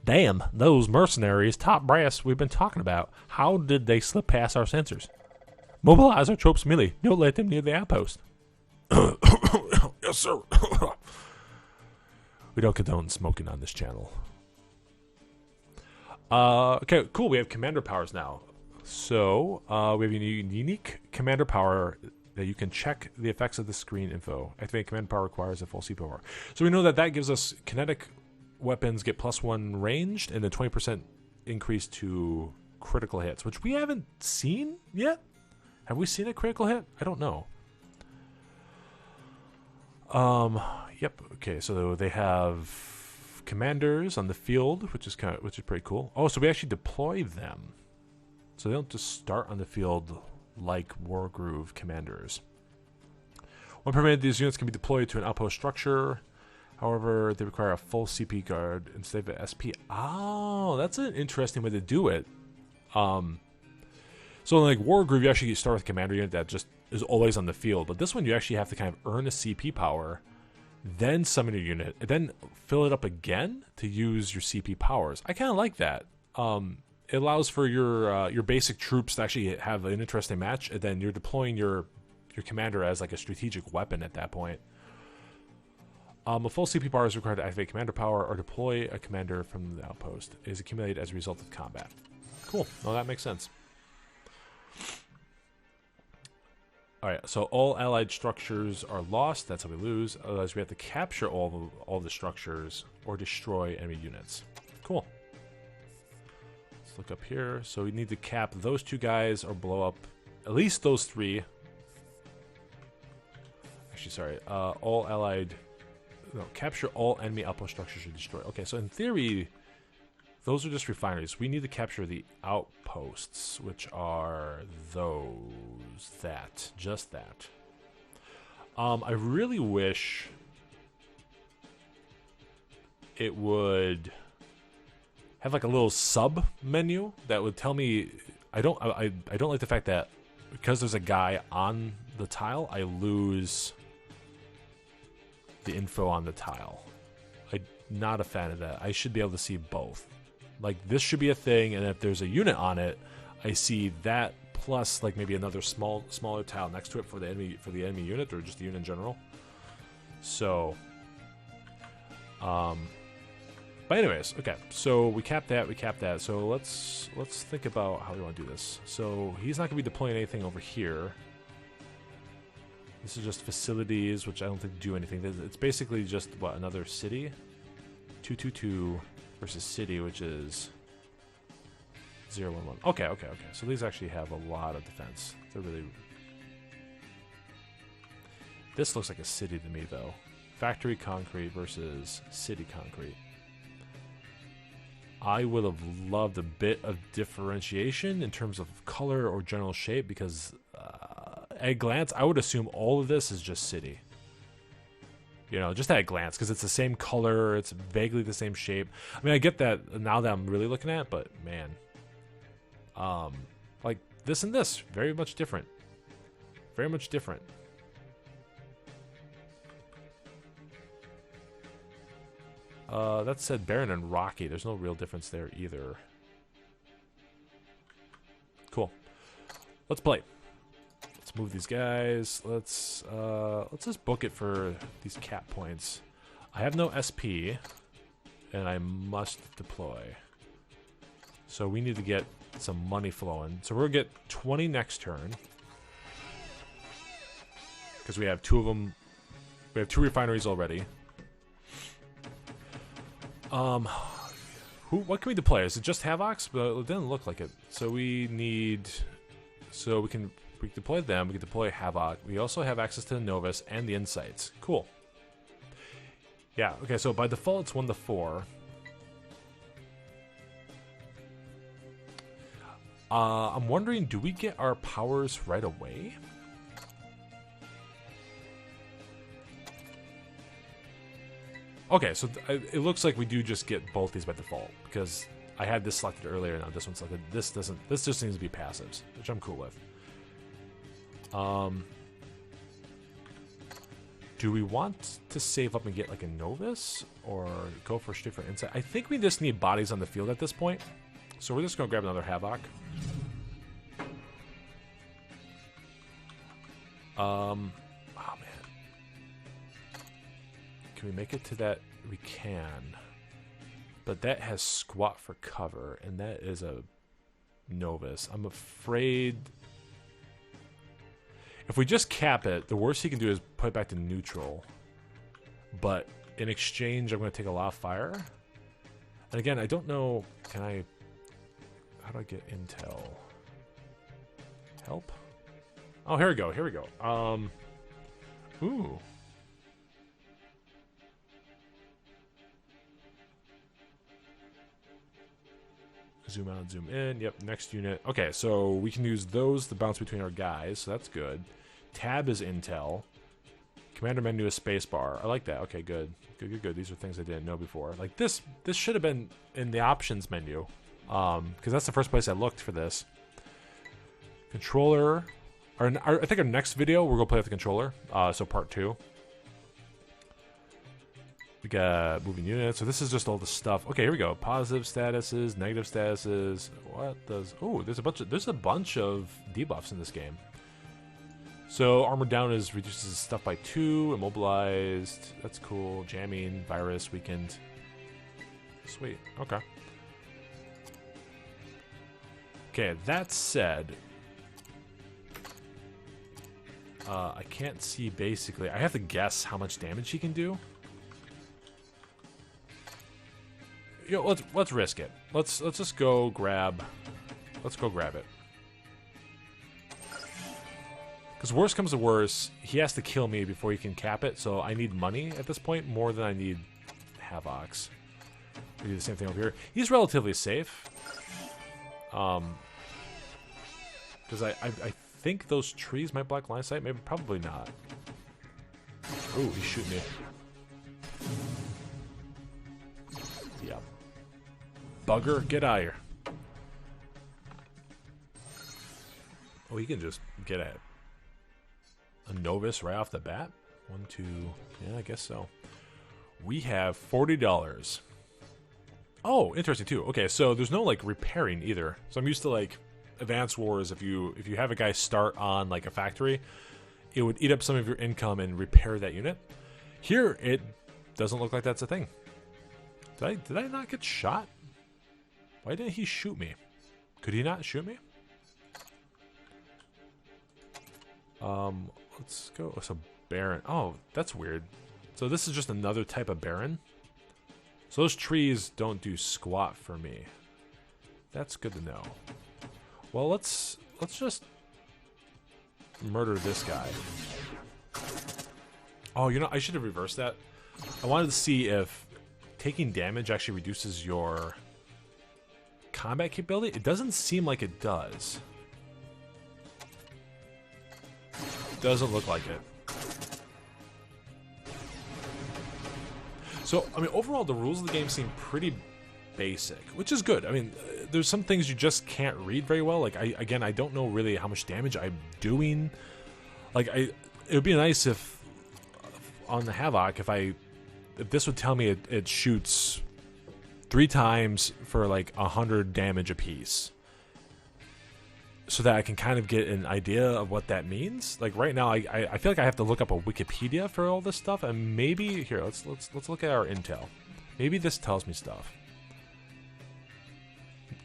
Damn, those mercenaries, top brass we've been talking about. How did they slip past our sensors? Mobilize our troops immediately. Don't let them near the outpost. Yes, sir. We don't condone smoking on this channel. Okay, cool. We have commander powers now. So, we have a unique commander power that you can check the effects of the screen info. Activate command power requires a full C power. So we know that gives us kinetic weapons get +1 ranged and a 20% increase to critical hits, which we haven't seen yet. Have we seen a critical hit? I don't know. Yep. Okay, so they have commanders on the field, which is pretty cool. Oh, so we actually deploy them. So they don't just start on the field like Wargroove commanders. When permitted, these units can be deployed to an outpost structure. However, they require a full CP guard instead of an SP. Oh, that's an interesting way to do it. So like Wargroove, you actually start with a commander unit that just is always on the field. But this one, you actually have to kind of earn a CP power, then summon your unit, and then fill it up again to use your CP powers. I kind of like that. It allows for your basic troops to actually have an interesting match, and then you're deploying your commander as like a strategic weapon at that point. A full CP power is required to activate commander power or deploy a commander from the outpost. It is accumulated as a result of combat. Cool. No, that makes sense. Alright, so all allied structures are lost. That's how we lose. Otherwise, we have to capture all the structures or destroy enemy units. Cool. Let's look up here. So we need to cap those two guys or blow up at least those three. Actually, sorry. All allied... No, capture all enemy outpost structures or destroy. Okay, so in theory, those are just refineries. We need to capture the outposts, which are just that. I really wish it would have like a little sub menu that would tell me. I don't like the fact that because there's a guy on the tile, I lose the info on the tile. I'm not a fan of that. I should be able to see both. Like this should be a thing, and if there's a unit on it, I see that plus like maybe another smaller tile next to it for the enemy unit or just the unit in general. So, but anyways, okay. So we cap that. So let's think about how we want to do this. So he's not gonna be deploying anything over here. This is just facilities, which I don't think do anything. It's basically just, what, another city? 222 versus city, which is 011. Okay. So these actually have a lot of defense. They're really... This looks like a city to me, though. Factory concrete versus city concrete. I would have loved a bit of differentiation in terms of color or general shape, because... at a glance, I would assume all of this is just city. You know, just at a glance, because it's the same color, it's vaguely the same shape. I mean, I get that now that I'm really looking at it, but man. Like, this and this, very much different. Very much different. That said, Baron and Rocky. There's no real difference there either. Cool. Let's play. Let's move these guys. Let's just book it for these cap points. I have no SP, and I must deploy. So we need to get some money flowing. So we're gonna get 20 next turn. Because we have 2 of them. We have 2 refineries already. What can we deploy? Is it just Havocs? But it doesn't look like it. So we need... So we can deploy them. We can deploy Havoc. We also have access to the Novus and the Insights. Cool. Yeah, okay, so by default it's 1 to 4. I'm wondering, do we get our powers right away? Okay, so it looks like we do just get both these by default, because I had this selected earlier, now this one's selected. This doesn't. This just seems to be passives, which I'm cool with. Do we want to save up and get like a Novus, or go for straight for Insight? I think we just need bodies on the field at this point, so we're just gonna grab another Havoc. Oh man. Can we make it to that? We can. But that has squat for cover, and that is a Novus. I'm afraid... If we just cap it, the worst he can do is put it back to neutral. But in exchange, I'm going to take a lot of fire. And again, I don't know... Can I... How do I get intel? Help? Oh, here we go. Here we go. Ooh. Zoom out, zoom in. Yep, next unit. Okay, so we can use those to bounce between our guys, so that's good. Tab is intel. Commander menu is spacebar. I like that. Okay, good. Good, good, good. These are things I didn't know before. Like this should have been in the options menu. Because that's the first place I looked for this. Controller. I think our next video, we're going to play with the controller. So part 2. We got moving units. So this is just all the stuff. Okay, here we go. Positive statuses, negative statuses. What does... Oh, there's a bunch of debuffs in this game. So armor down reduces stuff by 2. Immobilized. That's cool. Jamming, virus, weakened. Sweet. Okay. Okay, that said... I can't see basically. I have to guess how much damage he can do. You know, let's risk it. Let's just go grab. Let's go grab it. Because worst comes to worst, he has to kill me before he can cap it. So I need money at this point more than I need Havocs. We do the same thing over here. He's relatively safe. Because I think those trees might block line of sight. Maybe, probably not. Ooh, he's shooting me. Yeah. Bugger, get out of here. Oh, he can just get a Novus right off the bat. 1, 2, yeah, I guess so. We have $40. Oh, interesting too. Okay, so there's no like repairing either. So I'm used to like Advanced Wars. If you have a guy start on like a factory, it would eat up some of your income and repair that unit. Here, it doesn't look like that's a thing. Did I not get shot? Why didn't he shoot me? Could he not shoot me? Let's go. So Baron. Oh, that's weird. So this is just another type of Baron. So those trees don't do squat for me. That's good to know. Well, let's just murder this guy. Oh, you know, I should have reversed that. I wanted to see if taking damage actually reduces your combat capability. It doesn't seem like it does. Doesn't look like it. So, I mean, overall, the rules of the game seem pretty basic, which is good. I mean, there's some things you just can't read very well. Like, I don't know really how much damage I'm doing. Like it would be nice if on the Havoc if this would tell me it shoots 3 times for like 100 damage apiece, so that I can kind of get an idea of what that means. Like right now, I feel like I have to look up a Wikipedia for all this stuff, and maybe here let's look at our intel. Maybe this tells me stuff.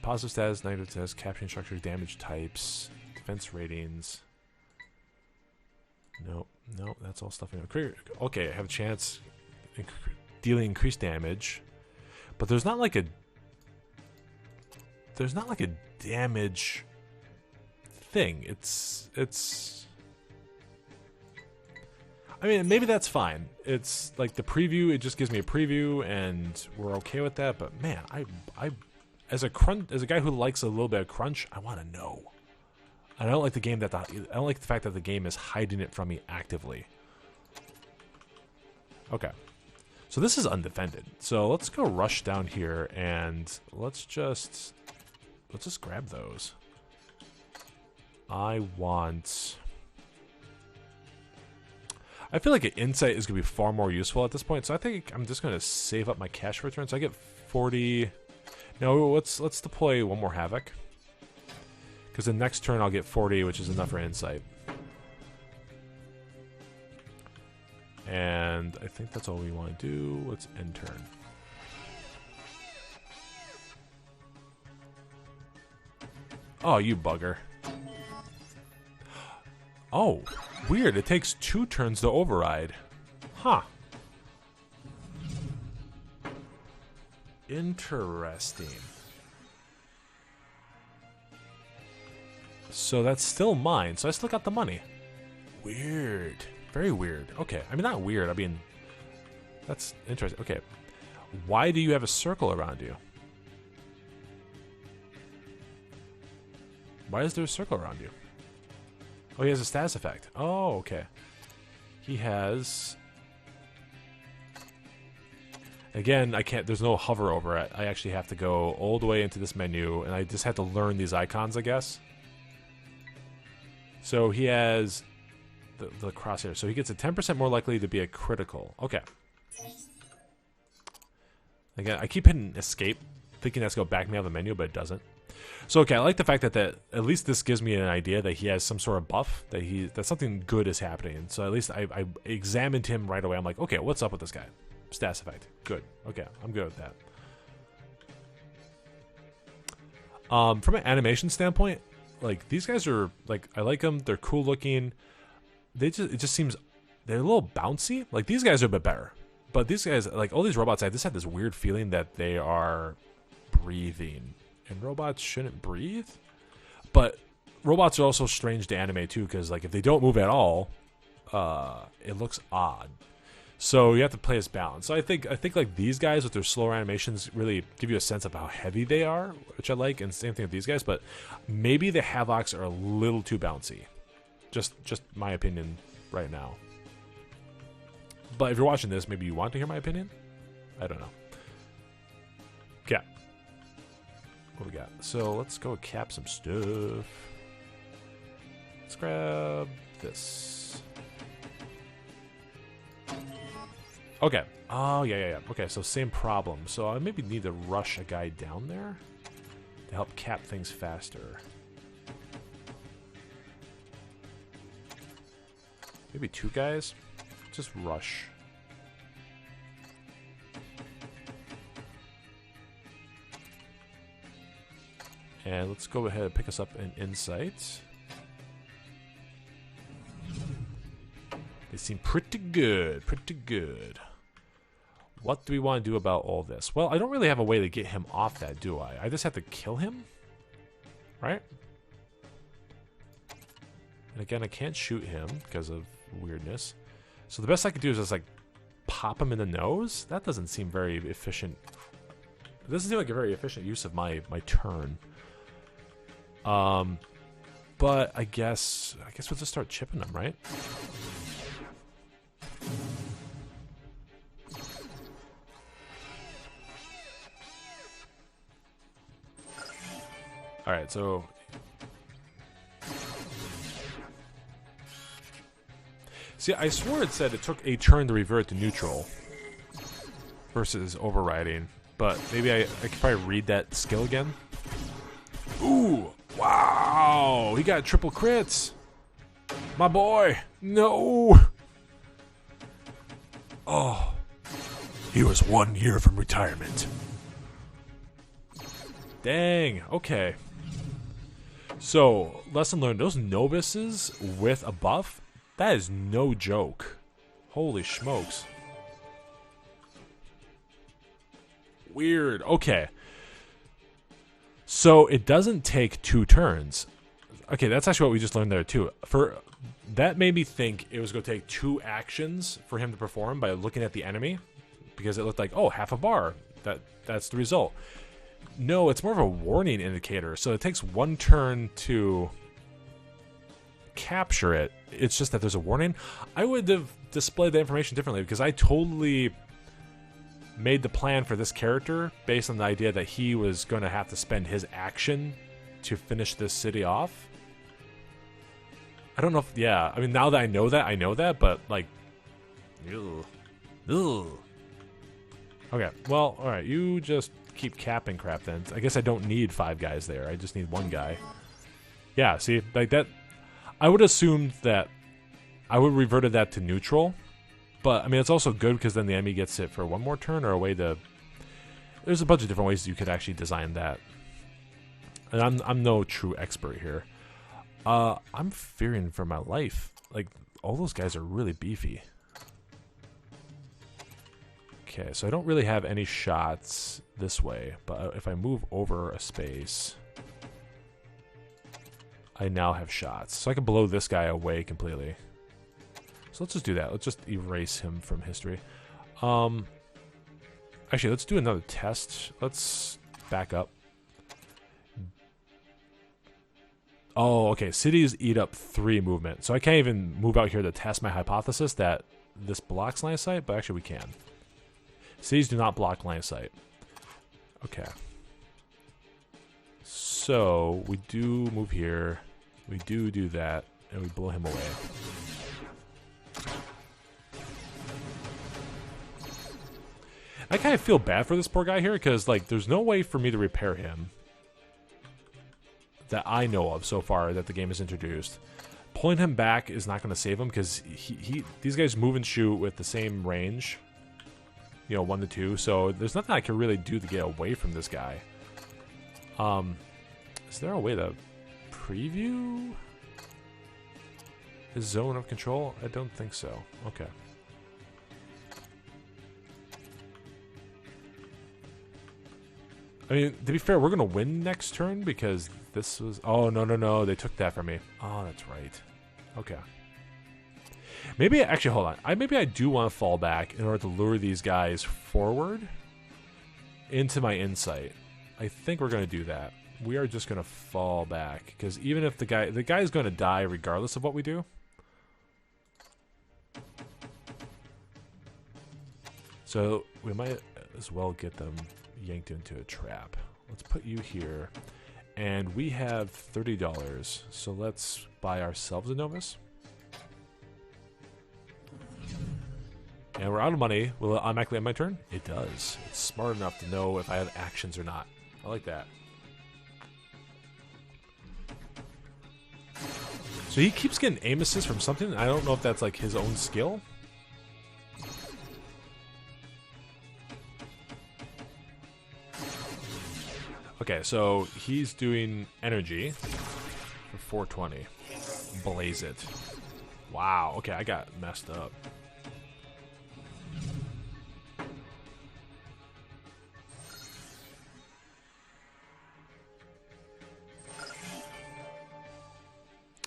Positive status, negative status, capturing structures, damage types, defense ratings. Nope, that's all stuff. Okay, I have a chance dealing increased damage, but there's not like a damage thing. It's I mean, maybe that's fine. It's like the preview, it just gives me a preview and we're okay with that, but man, I as a guy who likes a little bit of crunch, I want to know. And I don't like I don't like the fact that the game is hiding it from me actively. Okay. So this is undefended. So let's go rush down here and let's just grab those. I feel like an insight is going to be far more useful at this point, so I think I'm just going to save up my cash return. So I get 40. No, let's deploy one more Havoc, because the next turn I'll get 40, which is enough for insight. And I think that's all we want to do. Let's end turn. Oh, you bugger. Oh, weird. It takes 2 turns to override. Huh. Interesting. So that's still mine. So I still got the money. Weird. Very weird. Okay. I mean, not weird. I mean, that's interesting. Okay. Why do you have a circle around you? Why is there a circle around you? Oh, he has a status effect. Oh, okay. He has... Again, I can't... There's no hover over it. I actually have to go all the way into this menu, and I just have to learn these icons, I guess. So he has the crosshair. So he gets a 10% more likely to be a critical. Okay. Again, I keep hitting escape, thinking that's going to back me out of the menu, but it doesn't. So okay, I like the fact that at least this gives me an idea that he has some sort of buff, that something good is happening. So at least I examined him right away. I'm like, okay, what's up with this guy? Status effect. Good. Okay, I'm good with that. From an animation standpoint, like these guys are like, I like them. They're cool looking. It just seems they're a little bouncy. Like these guys are a bit better, but these guys, like all these robots, I just have this weird feeling that they are breathing. And robots shouldn't breathe, but robots are also strange to animate too, because like if they don't move at all, it looks odd. So you have to play this balance. So I think like these guys with their slower animations really give you a sense of how heavy they are, which I like, and same thing with these guys. But maybe the Havocs are a little too bouncy. Just my opinion right now. But if you're watching this, maybe you want to hear my opinion. I don't know. Okay. What we got? So let's go cap some stuff. Let's grab this. Okay. Oh, yeah. Okay, so same problem. So I maybe need to rush a guy down there to help cap things faster. Maybe 2 guys? Just rush. And let's go ahead and pick us up an insight. They seem pretty good, pretty good. What do we want to do about all this? Well, I don't really have a way to get him off that, do I? I just have to kill him? Right? And again, I can't shoot him because of weirdness. So the best I could do is just like pop him in the nose? That doesn't seem very efficient. It doesn't seem like a very efficient use of my turn. But I guess we'll just start chipping them, right? All right, so See, I swore it said it took a turn to revert to neutral versus overriding, but maybe I could probably read that skill again. Ooh, wow, he got triple crits. My boy, no. Oh, he was 1 year from retirement. Dang, okay. So, lesson learned, those novices with a buff, that is no joke. Holy smokes. Weird. Okay. So it doesn't take 2 turns. Okay, that's actually what we just learned there too. That made me think it was going to take 2 actions for him to perform by looking at the enemy, because it looked like, oh, half a bar. That's the result. No, it's more of a warning indicator. So it takes 1 turn to capture it. It's just that there's a warning. I would have displayed the information differently, because I totally made the plan for this character based on the idea that he was going to have to spend his action to finish this city off. I don't know if, yeah, I mean, now that I know that, but like, ew. Okay, well, alright, you just keep capping crap then. I guess I don't need 5 guys there, I just need 1 guy. Yeah, see, like that, I would assume that I would reverted that to neutral, but I mean, it's also good because then the enemy gets it for 1 more turn, or a way to, there's a bunch of different ways you could actually design that. And I'm no true expert here. I'm fearing for my life. Like, all those guys are really beefy. Okay, so I don't really have any shots this way, but if I move over a space, I now have shots. So I can blow this guy away completely. So let's just do that. Let's just erase him from history. Actually, let's do another test. Let's back up. Oh, okay. Cities eat up 3 movement. So I can't even move out here to test my hypothesis that this blocks line of sight, but actually we can. Cities do not block line of sight. Okay. So we do move here. We do that, and we blow him away. I kind of feel bad for this poor guy here, because like there's no way for me to repair him that I know of so far that the game has introduced. Pulling him back is not going to save him, because these guys move and shoot with the same range, you know, 1 to 2. So there's nothing I can really do to get away from this guy. Is there a way to preview his zone of control? I don't think so. Okay. I mean, to be fair, we're going to win next turn because this was... Oh, no. They took that from me. Oh, that's right. Okay. Maybe... Actually, hold on. Maybe I do want to fall back in order to lure these guys forward into my insight. I think we're going to do that. We are just going to fall back, because even if the guy is going to die regardless of what we do. So we might as well get them yanked into a trap. Let's put you here, and we have $30, so let's buy ourselves a novice. And we're out of money. Will it automatically end my turn? It does. It's smart enough to know if I have actions or not. I like that. So he keeps getting aim assist from something. I don't know if that's like his own skill. Okay, so he's doing energy for 420. Blaze it. Wow, okay, I got messed up.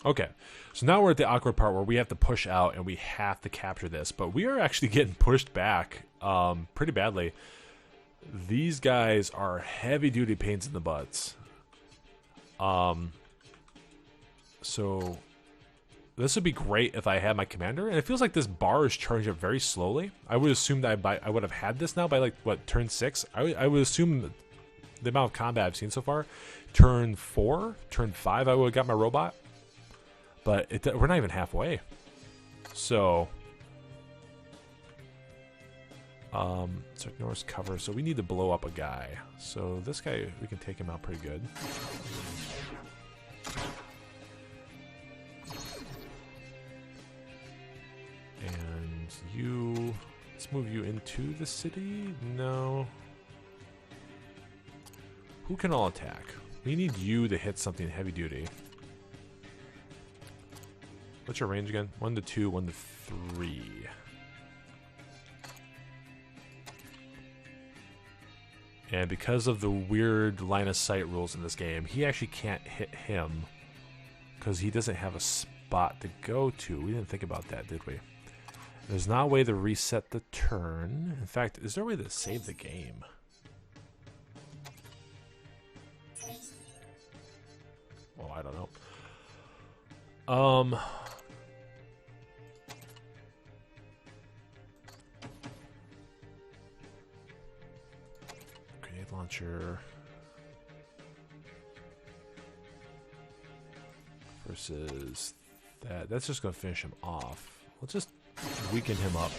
Okay, so now we're at the awkward part where we have to push out and we have to capture this, but we are actually getting pushed back pretty badly. These guys are heavy-duty pains in the butts. So this would be great if I had my commander, and it feels like this bar is charging up very slowly. I would assume that I would have had this now by like what, turn 6. I would assume the amount of combat I've seen so far, turn 4, turn 5, I would have got my robot. But we're not even halfway. So, so ignores cover. So we need to blow up a guy. So this guy, we can take him out pretty good. And you, let's move you into the city. No. Who can all attack? We need you to hit something heavy duty. What's your range again? 1 to 2, 1 to 3. And because of the weird line of sight rules in this game, he actually can't hit him because he doesn't have a spot to go to. We didn't think about that, did we? There's not a way to reset the turn. In fact, is there a way to save the game? Oh, I don't know. Grenade launcher versus that. That's just going to finish him off. Let's just weaken him up.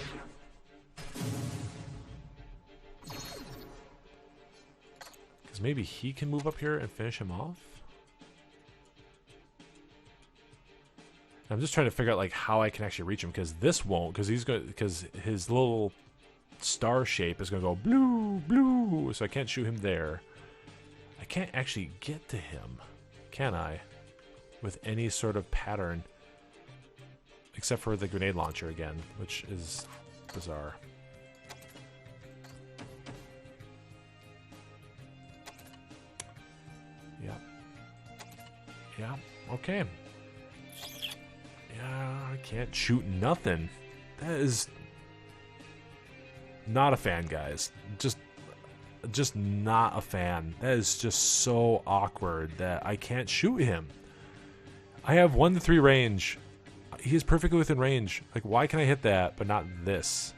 Because maybe he can move up here and finish him off. I'm just trying to figure out like how I can actually reach him, because this won't, because he's going, because his little star shape is going to go blue, blue, so I can't shoot him there. I can't actually get to him, can I? With any sort of pattern, except for the grenade launcher again, which is bizarre. Yeah. Yeah. Okay. Yeah, I can't shoot nothing. That is not a fan, guys. Just not a fan. That is just so awkward that I can't shoot him. I have 1 to 3 range. He is perfectly within range. Like, why can I hit that but not this?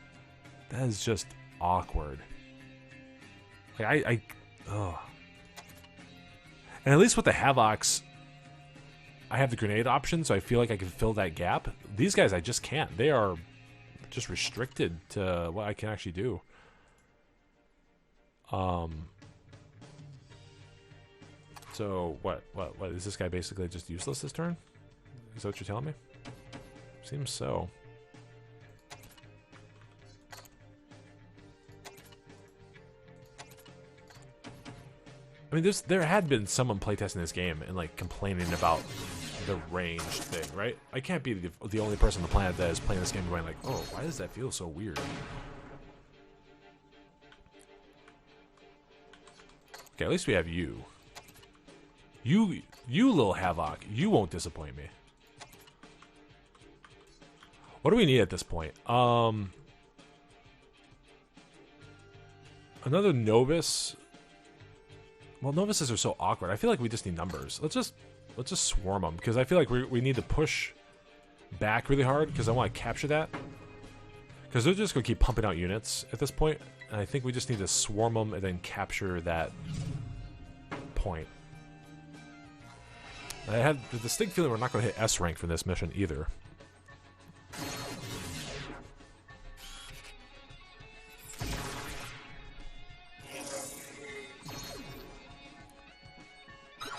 That is just awkward. Like, ugh. And at least with the Havocs, I have the grenade option, so I feel like I can fill that gap. These guys, I just can't. They are just restricted to what I can actually do. So what is this guy basically just useless this turn? Is that what you're telling me? Seems so. I mean, there had been someone playtesting this game and like complaining about the range thing, right? I can't be the only person on the planet that is playing this game going like, oh, why does that feel so weird? Okay, at least we have you. You little Havoc, you won't disappoint me. What do we need at this point? Another Novus. Well, Novices are so awkward. I feel like we just need numbers. Let's just swarm them, because I feel like we need to push back really hard, because I want to capture that. Because they're just going to keep pumping out units at this point, and I think we just need to swarm them and then capture that point. I had the distinct feeling we're not going to hit S rank for this mission either.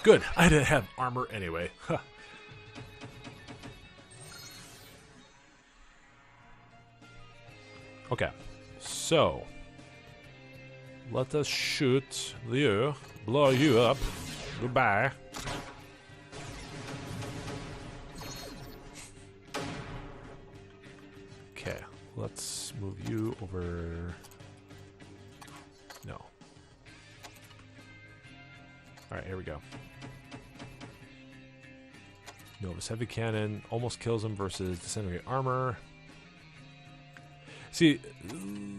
Good, I didn't have armor anyway. Huh. Okay, so let us shoot you, blow you up. Goodbye. Okay, let's move you over. No. Alright, here we go. Novus Heavy Cannon almost kills him versus Disintegrate Armor. See,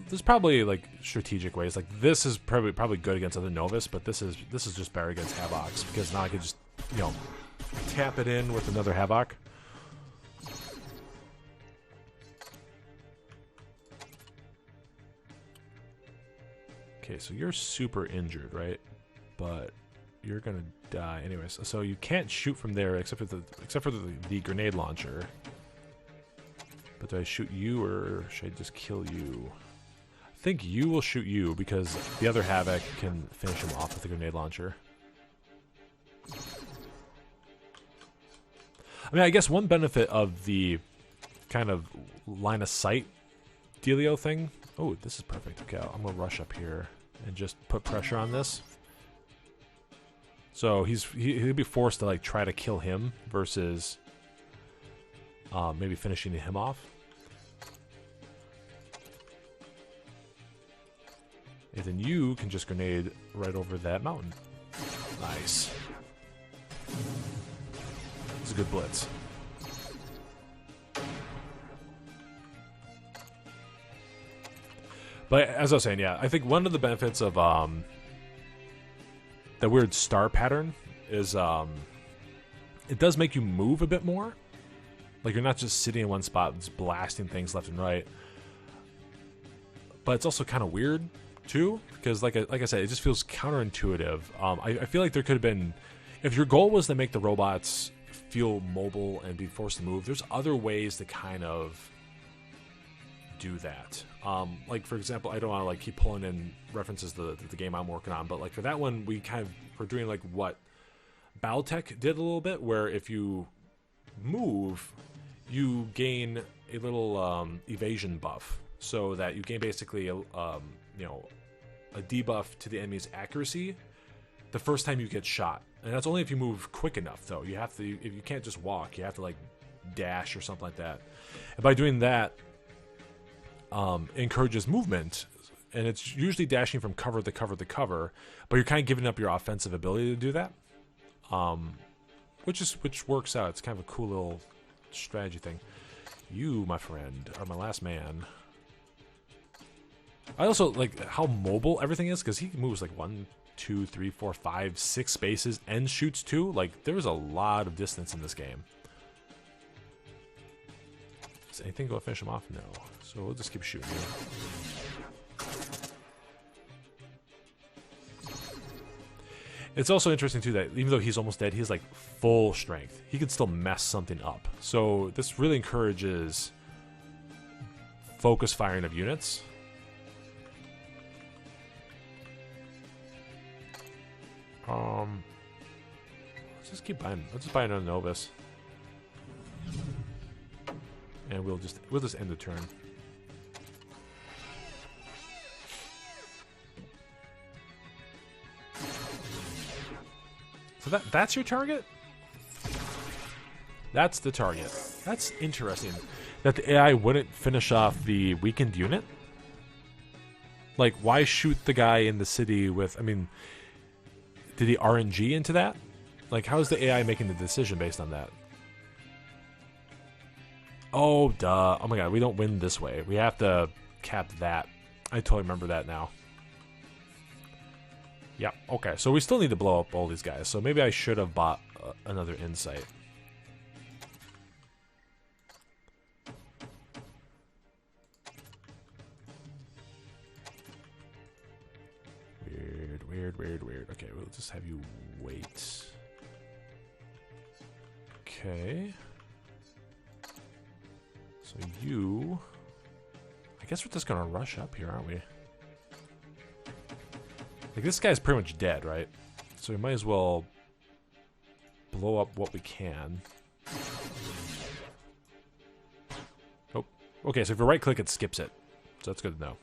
there's probably like strategic ways. Like this is probably good against other Novus, but this is just better against Havocs, because now I can just, you know, tap it in with another Havoc. Okay, so you're super injured, right? But you're gonna die anyways. So you can't shoot from there except for the grenade launcher. But But do I shoot you or should I just kill you? I think you will shoot you because the other Havoc can finish him off with a grenade launcher. I mean, I guess one benefit of the kind of line of sight dealio thing. Oh, this is perfect. Okay, I'm going to rush up here and just put pressure on this. So he'll be forced to like try to kill him versus maybe finishing him off. And then you can just grenade right over that mountain. Nice. It's a good blitz. But as I was saying, yeah, I think one of the benefits of that weird star pattern is it does make you move a bit more. Like you're not just sitting in one spot just blasting things left and right. But it's also kind of weird too, because like I said, it just feels counterintuitive. I feel like there could have been, if your goal was to make the robots feel mobile and be forced to move, there's other ways to kind of do that. Like for example, I don't want to like keep pulling in references to the game I'm working on, but like for that one, we kind of were doing like what Battletech did a little bit, where if you move, you gain a little evasion buff, so that you gain basically a a debuff to the enemy's accuracy the first time you get shot, and that's only if you move quick enough. Though you have to, if you can't just walk, you have to like dash or something like that. And by doing that, encourages movement, and it's usually dashing from cover to cover to cover, but you're kind of giving up your offensive ability to do that, which works out. It's kind of a cool little strategy thing. You, my friend, are my last man. I also like how mobile everything is, because he moves like 1, 2, 3, 4, 5, 6 spaces and shoots 2. Like there's a lot of distance in this game. Does anything go finish him off? No. So we'll just keep shooting you. It's also interesting too that even though he's almost dead, he's like full strength. He can still mess something up. So this really encourages focus firing of units. Let's just keep buying. Let's just buy another Novus, and we'll just end the turn. So that's your target? That's the target. That's interesting. That the AI wouldn't finish off the weakened unit? Like, why shoot the guy in the city with... I mean, did he RNG into that? Like, how is the AI making the decision based on that? Oh, duh. Oh my god, we don't win this way. We have to cap that. I totally remember that now. Yeah, okay. So we still need to blow up all these guys. So maybe I should have bought another insight. Weird. Okay, we'll just have you wait. Okay. So you... I guess we're just gonna rush up here, aren't we? Like, this guy's pretty much dead, right? So we might as well blow up what we can. Oh, okay, so if you right-click, it skips it. So that's good to know.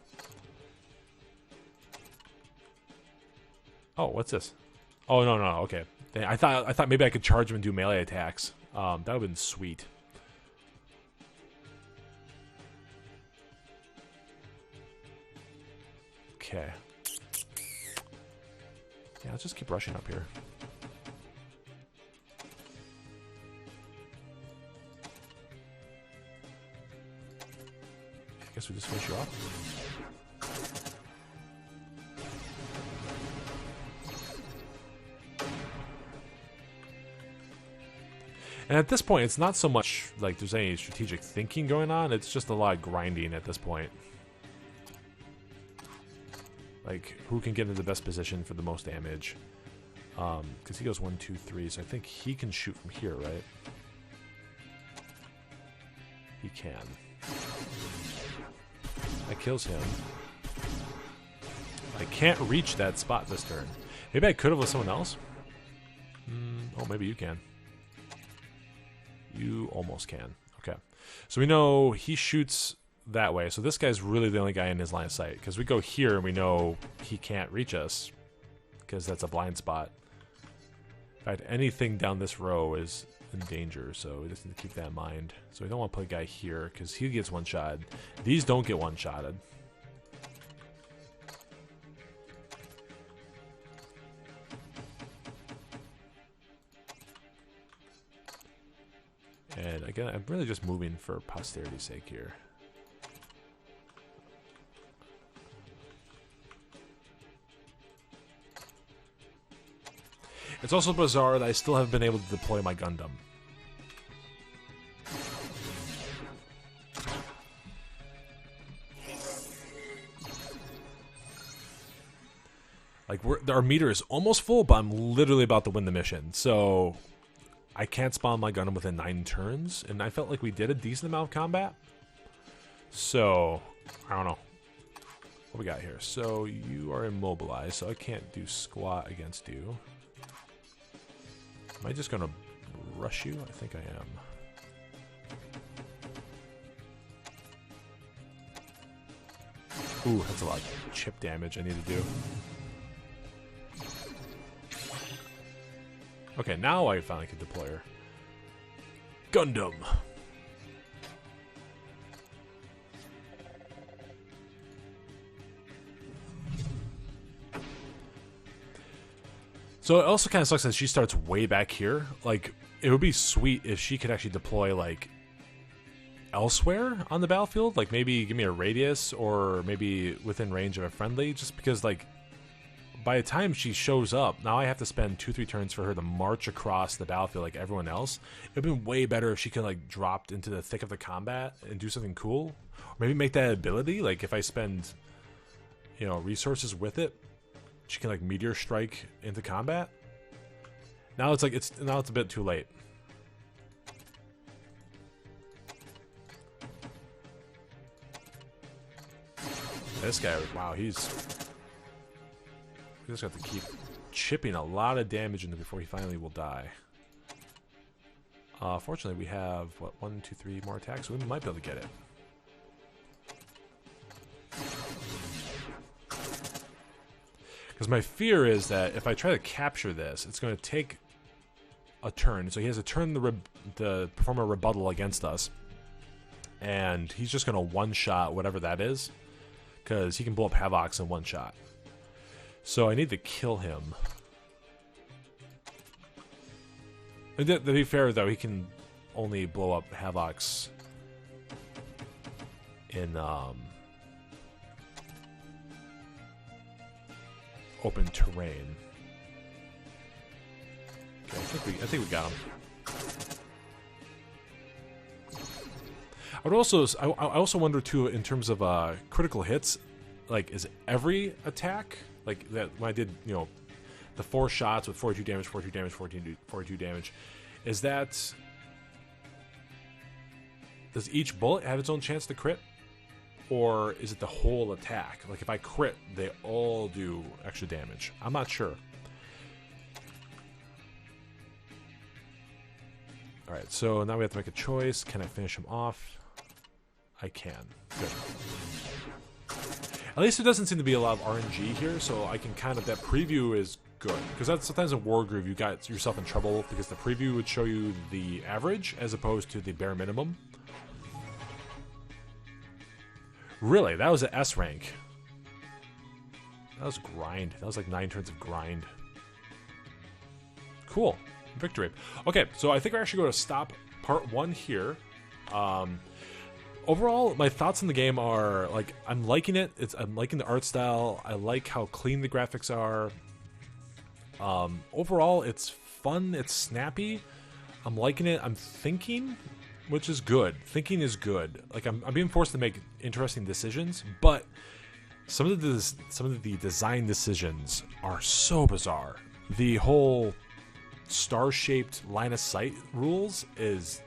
Oh, what's this? Oh, no, okay. I thought maybe I could charge him and do melee attacks. That would have been sweet. Okay. Yeah, let's just keep rushing up here. I guess we just finish you off. And at this point, it's not so much like there's any strategic thinking going on. It's just a lot of grinding at this point. Like, who can get into the best position for the most damage? Because he goes 1, 2, 3, so I think he can shoot from here, right? He can. That kills him. I can't reach that spot this turn. Maybe I could have with someone else. Oh, maybe you can. You almost can. Okay. So we know he shoots that way. So this guy's really the only guy in his line of sight. Because we go here and we know he can't reach us. Because that's a blind spot. In fact, anything down this row is in danger. So we just need to keep that in mind. So we don't want to put a guy here. Because he gets one-shot. These don't get one-shotted. And again, I'm really just moving for posterity's sake here. It's also bizarre that I still haven't been able to deploy my Gundam. Like, our meter is almost full, but I'm literally about to win the mission. So I can't spawn my Gundam within 9 turns, and I felt like we did a decent amount of combat. So, I don't know. What we got here? So, you are immobilized, so I can't do squat against you. Am I just going to rush you? I think I am. Ooh, that's a lot of chip damage I need to do. Okay, now I finally can deploy her. Gundam. So it also kind of sucks that she starts way back here. Like, it would be sweet if she could actually deploy, like, elsewhere on the battlefield. Like, maybe give me a radius or maybe within range of a friendly. Just because, like, by the time she shows up, now I have to spend 2-3 turns for her to march across the battlefield like everyone else. It would have been way better if she could, like, drop into the thick of the combat and do something cool. Or maybe make that ability. Like, if I spend, you know, resources with it, she can, like, meteor strike into combat. Now it's like now it's a bit too late. This guy, wow, we just got to keep chipping a lot of damage into before he finally will die. Fortunately, we have what, 1, 2, 3 more attacks. We might be able to get it. Because my fear is that if I try to capture this, it's going to take a turn. So he has a turn to perform a rebuttal against us. And he's just going to one-shot whatever that is. Because he can blow up Havocs in one shot. So I need to kill him. And to be fair, though, he can only blow up Havocs in open terrain. Okay, I think we got him. I also wonder too, in terms of critical hits, like, is every attack like that when I did, you know, the 4 shots with 42 damage, 42 damage, 42 damage, is that, does each bullet have its own chance to crit? Or is it the whole attack? Like, if I crit, they all do extra damage. I'm not sure. Alright, so now we have to make a choice. Can I finish him off? I can. Good. At least there doesn't seem to be a lot of RNG here, so I can kind of... That preview is good. Because that's sometimes in Wargroove you got yourself in trouble because the preview would show you the average as opposed to the bare minimum. Really? That was an S rank. That was grind. That was like 9 turns of grind. Cool. Victory. Okay, so I think we're actually going to stop part 1 here. Overall, my thoughts on the game are, like, I'm liking it. I'm liking the art style. I like how clean the graphics are. Overall, it's fun. It's snappy. I'm liking it. I'm thinking, which is good. Thinking is good. Like, I'm being forced to make interesting decisions, but some of the design decisions are so bizarre. The whole star-shaped line of sight rules is...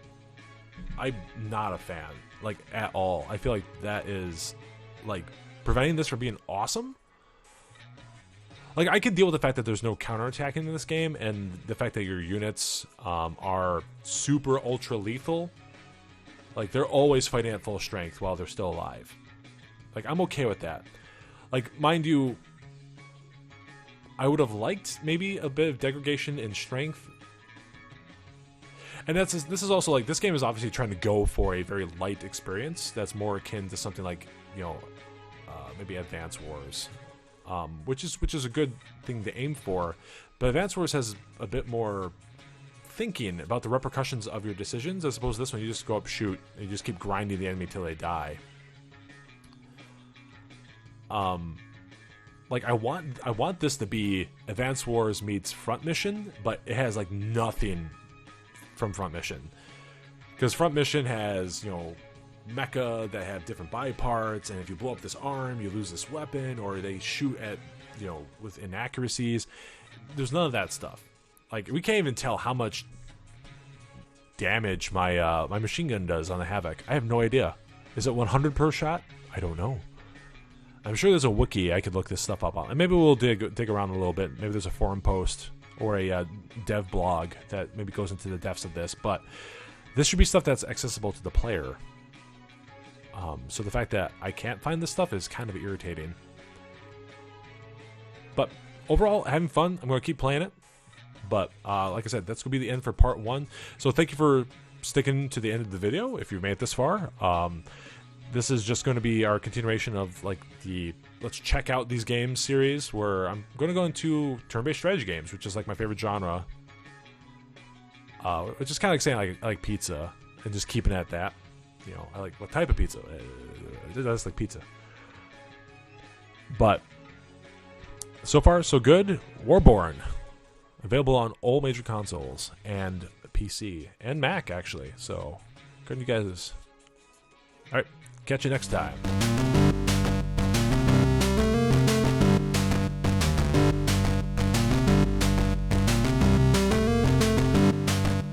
I'm not a fan. like at all. I feel like that is like preventing this from being awesome. Like, I could deal with the fact that there's no counterattacking in this game, and the fact that your units are super ultra lethal. Like, they're always fighting at full strength while they're still alive. Like, I'm okay with that. Like, mind you, I would have liked maybe a bit of degradation in strength. And this is also like, this game is obviously trying to go for a very light experience that's more akin to something like, you know, maybe Advance Wars, which is a good thing to aim for. But Advance Wars has a bit more thinking about the repercussions of your decisions, as opposed to this one. You just go up, shoot, and you just keep grinding the enemy till they die. Like, I want this to be Advance Wars meets Front Mission, but it has like nothing from Front Mission, because Front Mission has, you know, mecha that have different body parts, and if you blow up this arm, you lose this weapon, or they shoot at, you know, with inaccuracies. There's none of that stuff. Like, we can't even tell how much damage my my machine gun does on the Havoc. I have no idea. Is it 100 per shot? I don't know. I'm sure there's a wiki I could look this stuff up on, and maybe we'll dig around a little bit. Maybe there's a forum post or a dev blog that maybe goes into the depths of this. But this should be stuff that's accessible to the player. So the fact that I can't find this stuff is kind of irritating. But overall, having fun. I'm going to keep playing it. But like I said, that's going to be the end for part 1. So thank you for sticking to the end of the video if you've made it this far. This is just going to be our continuation of like the let's check out these games series, where I'm going to go into turn-based strategy games, which is like my favorite genre. Which is kind of like saying I like pizza, and just keeping it at that. You know, I like what type of pizza? I just like pizza. But so far, so good. Warborn, available on all major consoles and PC and Mac, actually. So, good you guys. All right, catch you next time.